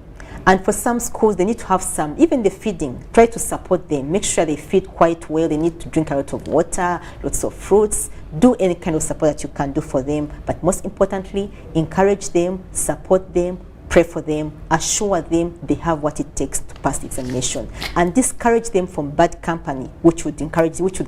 And for some schools, they need to have some, even the feeding, try to support them. Make sure they feed quite well. They need to drink a lot of water, lots of fruits. Do any kind of support that you can do for them. But most importantly, encourage them, support them, pray for them, assure them they have what it takes to pass the examination, and discourage them from bad company, which would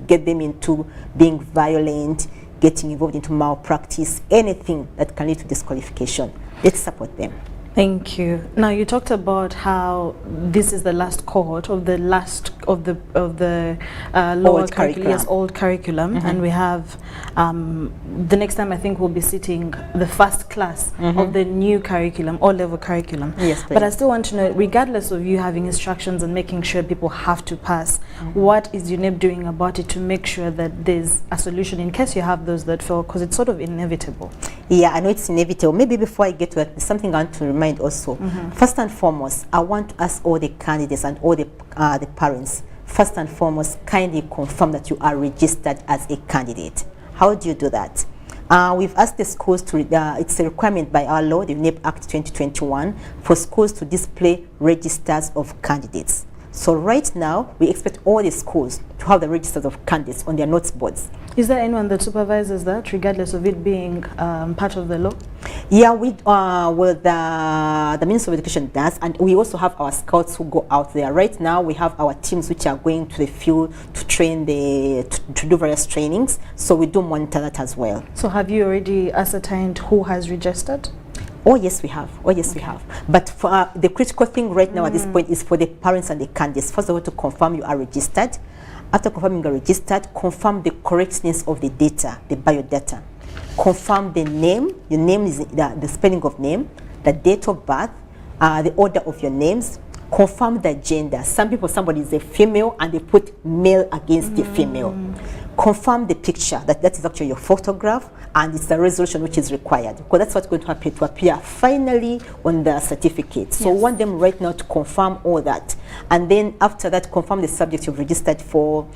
get them into being violent, getting involved into malpractice, anything that can lead to disqualification. Let's support them. Thank you. Now you talked about how this is the last cohort of the lower curriculum, yes, old curriculum, and we have the next time I think we'll be sitting the first class of the new curriculum, O-level curriculum. Yes, please. But I still want to know, regardless of you having instructions and making sure people have to pass, what is UNEP doing about it to make sure that there's a solution in case you have those that fail, because it's sort of inevitable. Yeah, I know it's inevitable. Maybe before I get to that, there's something I want to remind also. First and foremost, I want to ask all the candidates and all the parents, first and foremost, kindly confirm that you are registered as a candidate. How do you do that? We've asked the schools to, it's a requirement by our law, the UNEP Act 2021, for schools to display registers of candidates. So right now, we expect all the schools to have the registers of candidates on their notes boards. Is there anyone that supervises that, regardless of it being part of the law? Yeah, the Minister of Education does, and we also have our scouts who go out there. Right now, we have our teams which are going to the field to train to do various trainings. So we do monitor that as well. So have you already ascertained who has registered? Oh yes, we have. Oh yes, we have. But for, the critical thing right now at this point is for the parents and the candidates. First of all, to confirm you are registered. After confirming you are registered, confirm the correctness of the data, the biodata. Confirm the name. Your name is the spelling of name, the date of birth, the order of your names. Confirm the gender. Somebody is a female and they put male against the female. Confirm the picture, that is actually your photograph, and it's the resolution which is required, because that's what's going to happen to appear finally on the certificate. So we want them right now to confirm all that, and then after that confirm the subject you've registered for,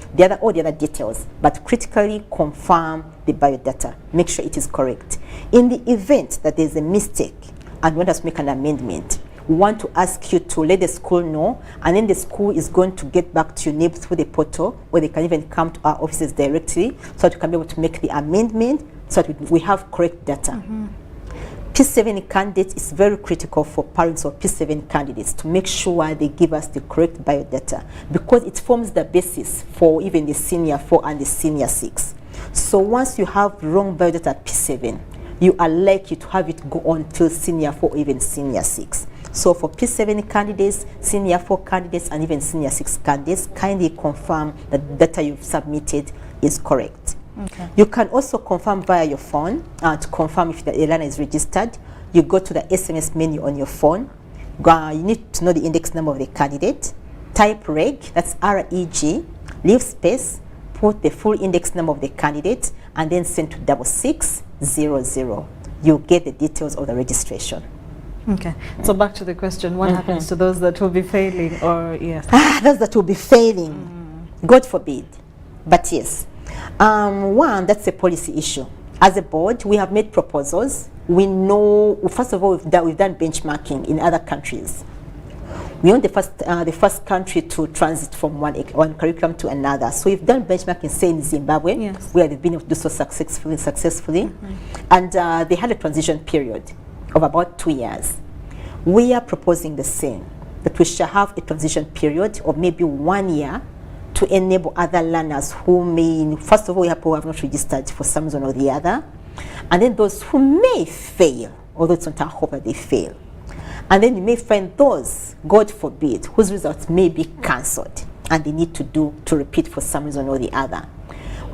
all the other details, but critically confirm the biodata. Make sure it is correct. In the event that there's a mistake and want us to make an amendment, we want to ask you to let the school know, and then the school is going to get back to UNEP through the portal, where they can even come to our offices directly, so that we can be able to make the amendment, so that we have correct data. P7 candidates is very critical for parents of P7 candidates to make sure they give us the correct biodata, because it forms the basis for even the senior 4 and the senior 6. So once you have wrong biodata at P7, you are likely to have it go on till senior 4 or even senior 6. So for P7 candidates, senior 4 candidates, and even senior 6 candidates, kindly confirm that the data you've submitted is correct. Okay. You can also confirm via your phone to confirm if the learner is registered. You go to the SMS menu on your phone. You need to know the index number of the candidate. Type reg, that's REG, leave space, put the full index number of the candidate, and then send to 6600. You'll get the details of the registration. Okay, so back to the question, what happens to those that will be failing, or yes? Those that will be failing, God forbid. But yes, One, that's a policy issue. As a board, we have made proposals. We know, first of all, we've done benchmarking in other countries. We are the first country to transit from one curriculum to another. So we've done benchmarking, say in Zimbabwe, yes, where they've been able to do so successfully. Mm-hmm. And they had a transition period of about 2 years. We are proposing the same, that we shall have a transition period of maybe 1 year to enable other learners who may, first of all, who have not registered for some reason or the other, and then those who may fail, although it's not our hope that they fail. And then you may find those, God forbid, whose results may be cancelled and they need to repeat for some reason or the other.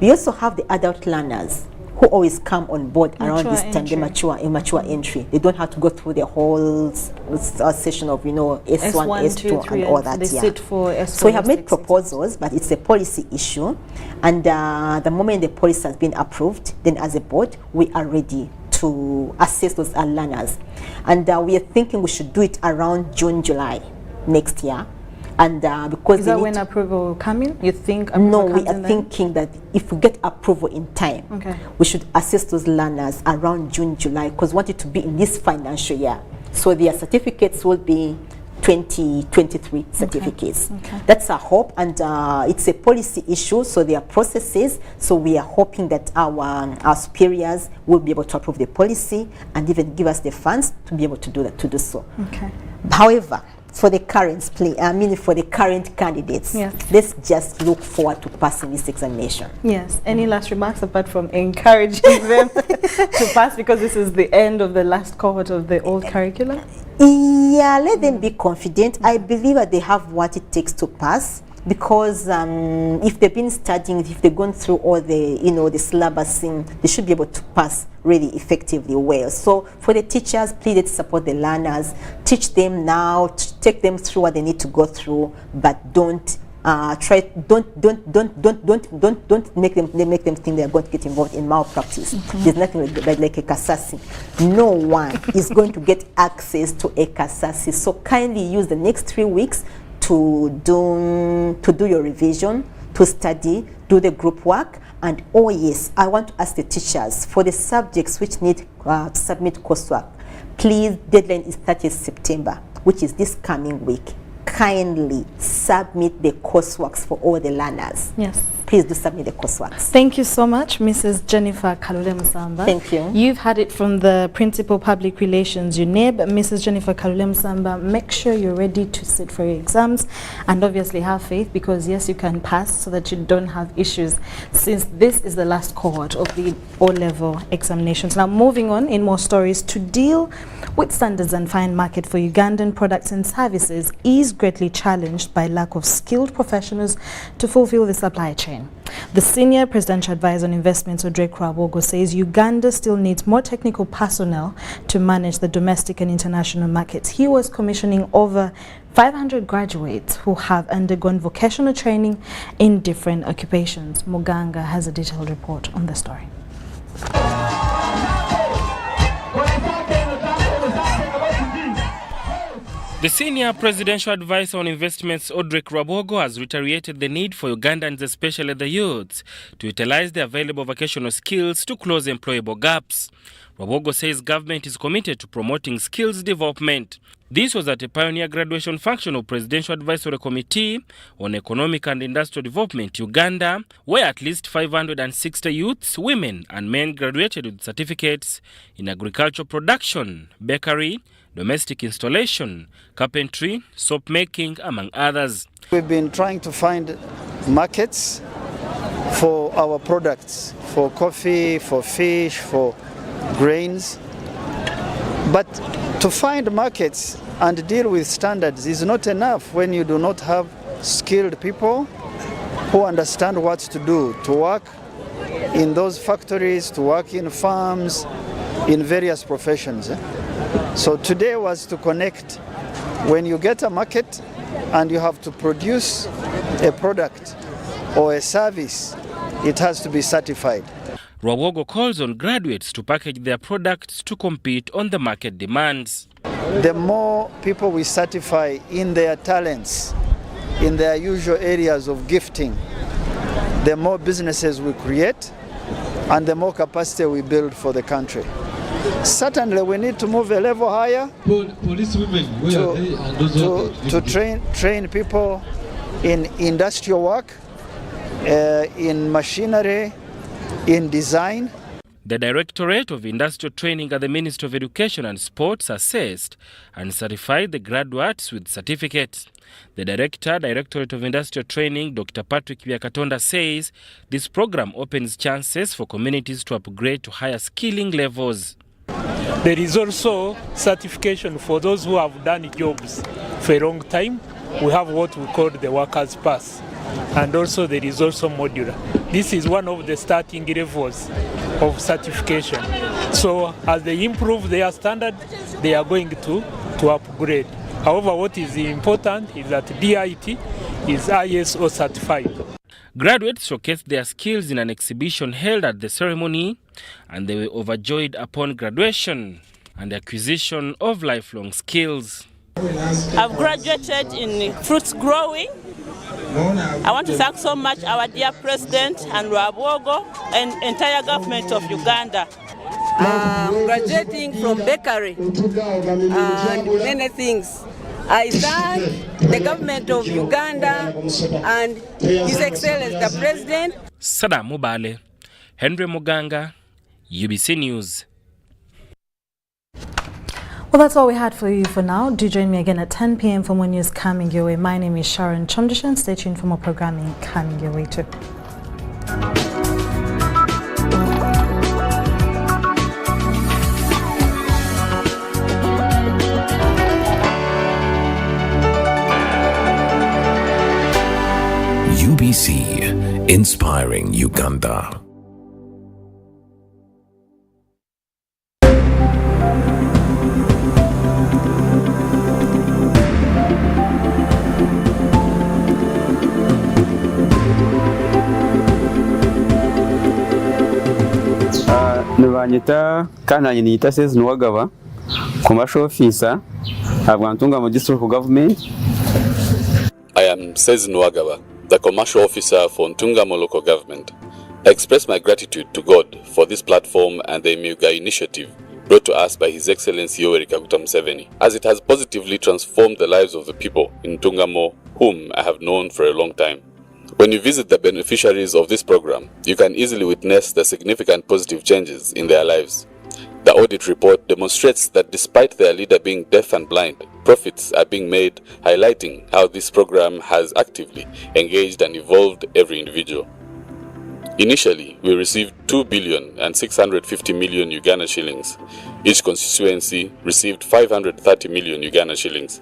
We also have the adult learners who always come on board around this time, the mature entry. They don't have to go through the whole session of, S1, S2, and all that. They sit for S4. So we have made proposals, but it's a policy issue. And the moment the policy has been approved, then as a board, we are ready to assess those learners. And we are thinking we should do it around June, July next year. And because is that when approval will come in? You think? No, we are thinking that if we get approval in time, okay, we should assess those learners around June, July, because we want it to be in this financial year. So their certificates will be 2023 certificates. Okay. That's our hope, and it's a policy issue, so there are processes. So we are hoping that our superiors will be able to approve the policy and even give us the funds to be able to do that, to do so. Okay. However, for the for the current candidates, yes, let's just look forward to passing this examination. Yes. Any last remarks apart from encouraging them to pass, because this is the end of the last cohort of the old curriculum? Yeah, let them be confident. I believe that they have what it takes to pass, because if they've been studying, if they've gone through all the, the syllabusing, they should be able to pass really effectively well. So for the teachers, please let's support the learners, teach them now, take them through what they need to go through, but don't make them think they're going to get involved in malpractice. Mm-hmm. There's nothing like a kasasi. No one is going to get access to a kasasi. So kindly use the next 3 weeks to do your revision, to study, do the group work. And oh yes, I want to ask the teachers, for the subjects which need to submit coursework, please, deadline is 30th September, which is this coming week. Kindly submit the courseworks for all the learners. Yes. Please do submit the courseworks. Thank you so much, Mrs. Jennifer Kalule Musamba. Thank you. You've had it from the Principal Public Relations, UNEB. Mrs. Jennifer Kalule Musamba, make sure you're ready to sit for your exams, and obviously have faith, because yes, you can pass, so that you don't have issues, since this is the last cohort of the O-level examinations. Now, moving on in more stories, to deal with standards and fine market for Ugandan products and services is greatly challenged by lack of skilled professionals to fulfill the supply chain. The Senior Presidential Advisor on Investments, Odrek Rabogo, says Uganda still needs more technical personnel to manage the domestic and international markets. He was commissioning over 500 graduates who have undergone vocational training in different occupations. Muganga has a detailed report on the story. The Senior Presidential Advisor on Investments, Odrek Rabogo, has reiterated the need for Ugandans, especially the youths, to utilize the available vocational skills to close employable gaps. Rabogo says government is committed to promoting skills development. This was at a pioneer graduation function of Presidential Advisory Committee on Economic and Industrial Development, Uganda, where at least 560 youths, women and men graduated with certificates in agricultural production, bakery, domestic installation, carpentry, soap making, among others. We've been trying to find markets for our products, for coffee, for fish, for grains. But to find markets and deal with standards is not enough when you do not have skilled people who understand what to do, to work in those factories, to work in farms, in various professions. So today was to connect. When you get a market and you have to produce a product or a service, it has to be certified. Rawogo calls on graduates to package their products to compete on the market demands. The more people we certify in their talents, in their usual areas of gifting, the more businesses we create and the more capacity we build for the country. Certainly we need to move a level higher to train people in industrial work, in machinery, in design. The Directorate of Industrial Training at the Ministry of Education and Sports assessed and certified the graduates with certificates. The Directorate of Industrial Training, Dr. Patrick Byakatonda, says this program opens chances for communities to upgrade to higher skilling levels. There is also certification for those who have done jobs for a long time. We have what we call the workers' pass. And also there is also modular. This is one of the starting levels of certification. So as they improve their standard, they are going to upgrade. However, what is important is that DIT is ISO certified. Graduates showcased their skills in an exhibition held at the ceremony, and they were overjoyed upon graduation and the acquisition of lifelong skills. I've graduated in fruits growing. I want to thank so much our dear President and Rabogo and entire government of Uganda. I'm graduating from bakery and many things. I thank the government of Uganda and His Excellency the President. Sada Mubale, Henry Muganga, UBC News. Well, that's all we had for you for now. Do join me again at 10 p.m. for more news coming your way. My name is Sharon Chondishan. Stay tuned for more programming coming your way too. UBC, inspiring Uganda. Nibanyita kana nyinita says Nwagaba, commercial officer, Abantungamo district government. I am Sez Nwagaba, the commercial officer for Ntungamo local government. I express my gratitude to God for this platform and the Myuga initiative brought to us by His Excellency Yoweri Kaguta Museveni, as it has positively transformed the lives of the people in Ntungamo, whom I have known for a long time. When you visit the beneficiaries of this program, you can easily witness the significant positive changes in their lives. The audit report demonstrates that despite their leader being deaf and blind, profits are being made, highlighting how this program has actively engaged and evolved every individual. Initially, we received 2,650 million Uganda shillings. Each constituency received 530 million Uganda shillings.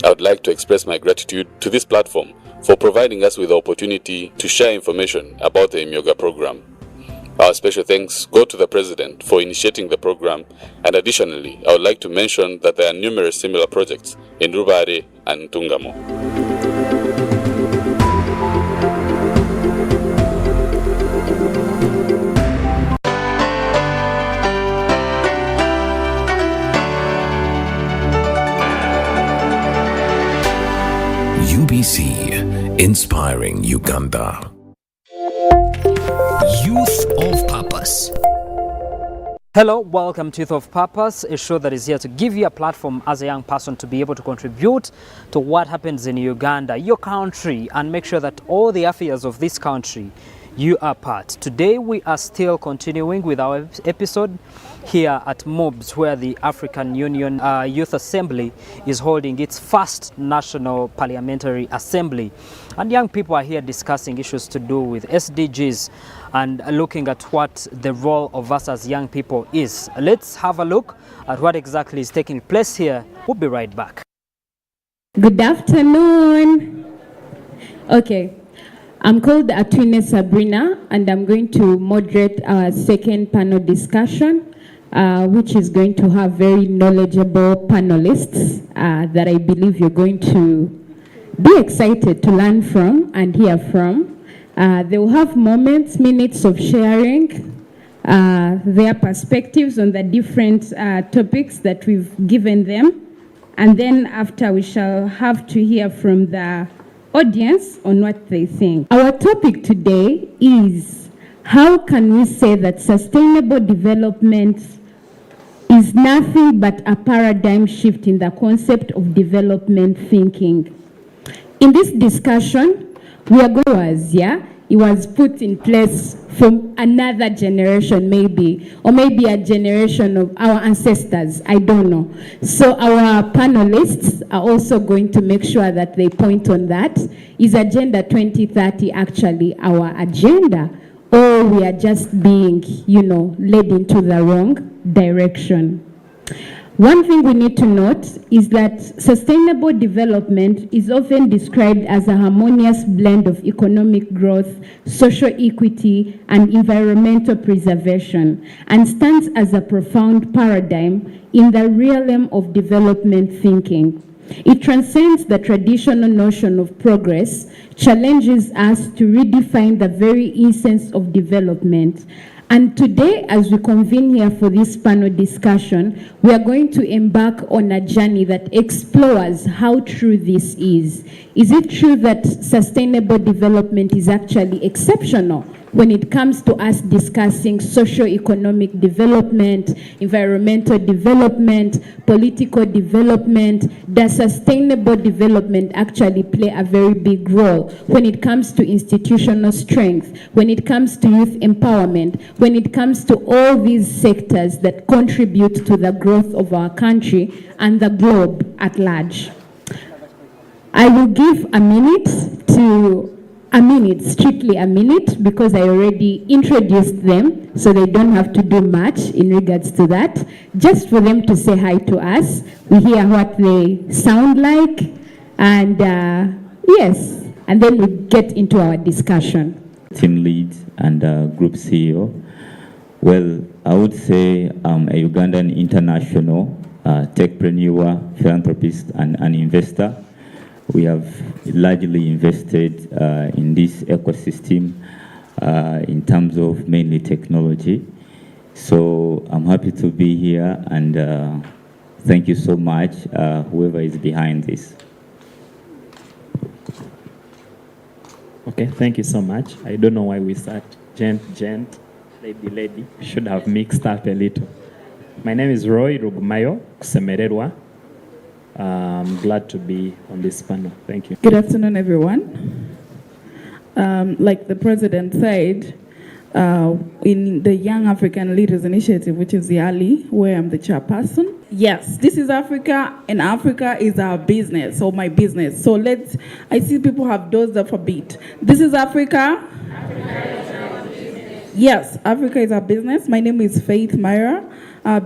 I would like to express my gratitude to this platform for providing us with the opportunity to share information about the Imyoga program. Our special thanks go to the President for initiating the program, and additionally, I would like to mention that there are numerous similar projects in Rubare and Ntungamo. UBC, inspiring Uganda. Youth of Purpose. Hello, welcome to Youth of Purpose, a show that is here to give you a platform as a young person to be able to contribute to what happens in Uganda, your country, and make sure that all the affairs of this country you are part. Today we are still continuing with our episode here at MOBS, where the African Union Youth Assembly is holding its first national parliamentary assembly. And young people are here discussing issues to do with SDGs and looking at what the role of us as young people is. Let's have a look at what exactly is taking place here. We'll be right back. Good afternoon. Okay. I'm called Atwine Sabrina, and I'm going to moderate our second panel discussion, which is going to have very knowledgeable panelists that I believe you're going to be excited to learn from and hear from. They will have minutes of sharing their perspectives on the different topics that we've given them. And then after, we shall have to hear from the audience on what they think. Our topic today is how can we say that sustainable development is nothing but a paradigm shift in the concept of development thinking. In this discussion, we are going to, it was put in place from another generation maybe, or maybe a generation of our ancestors, I don't know. So our panelists are also going to make sure that they point on that. Is Agenda 2030 actually our agenda, or we are just being, led into the wrong direction? One thing we need to note is that sustainable development is often described as a harmonious blend of economic growth, social equity, and environmental preservation, and stands as a profound paradigm in the realm of development thinking. It transcends the traditional notion of progress, challenges us to redefine the very essence of development. And today, as we convene here for this panel discussion, we are going to embark on a journey that explores how true this is. Is it true that sustainable development is actually exceptional when it comes to us discussing socio-economic development, environmental development, political development? Does sustainable development actually play a very big role when it comes to institutional strength, when it comes to youth empowerment, when it comes to all these sectors that contribute to the growth of our country and the globe at large? I will give strictly a minute, because I already introduced them, so they don't have to do much in regards to that. Just for them to say hi to us, we hear what they sound like, and yes, and then we get into our discussion. Team lead and group CEO. Well, I would say I'm a Ugandan international techpreneur, philanthropist, and an investor. We have largely invested in this ecosystem in terms of mainly technology. So I'm happy to be here, and thank you so much, whoever is behind this. Okay, thank you so much. I don't know why we start gent, lady. We should have mixed up a little. My name is Roy Rugumayo Kusemererwa. I'm glad to be on this panel. Thank you. Good afternoon, everyone. Like the president said, in the Young African Leaders Initiative, which is YALI, where I'm the chairperson. Yes, this is Africa, and Africa is our business, or my business. So I see people have dozed off a bit. This is Africa. Yes, Africa is our business. My name is Faith Myra.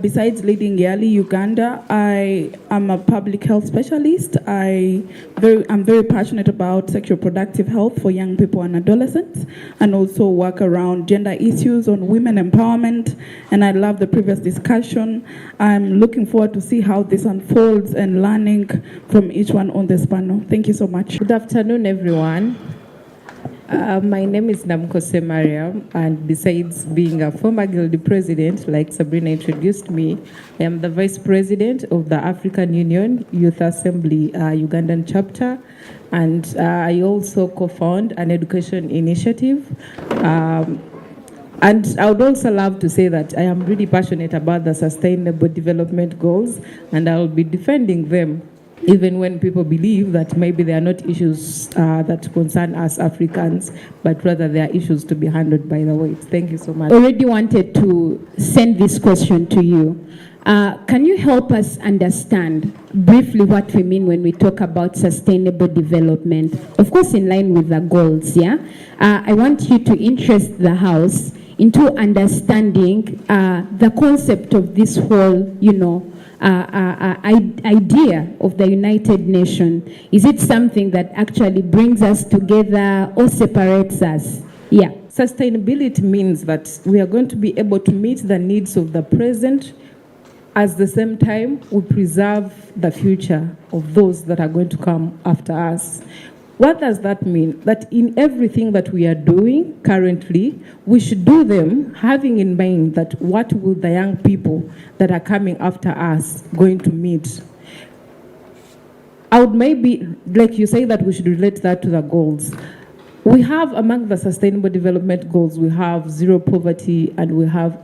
Besides leading YALI Uganda, I am a public health specialist. I'm very passionate about sexual productive health for young people and adolescents, and also work around gender issues on women empowerment. And I love the previous discussion. I'm looking forward to see how this unfolds and learning from each one on this panel. Thank you so much. Good afternoon, everyone. My name is Namkose Mariam, and besides being a former Guildy president, like Sabrina introduced me, I am the vice president of the African Union Youth Assembly Ugandan chapter, and I also co-found an education initiative. And I would also love to say that I am really passionate about the sustainable development goals, and I will be defending them, even when people believe that maybe they are not issues that concern us Africans, but rather they are issues to be handled by the whites. Thank you so much. Already wanted to send this question to you. Can you help us understand briefly what we mean when we talk about sustainable development? Of course, in line with the goals, yeah? I want you to interest the House into understanding the concept of this whole, idea of the United Nations. Is it something that actually brings us together or separates us? Yeah. Sustainability means that we are going to be able to meet the needs of the present, at the same time we preserve the future of those that are going to come after us. What does that mean? That in everything that we are doing currently, we should do them having in mind that what will the young people that are coming after us going to meet? I would maybe, like you say, that we should relate that to the goals. We have among the sustainable development goals, we have zero poverty and we have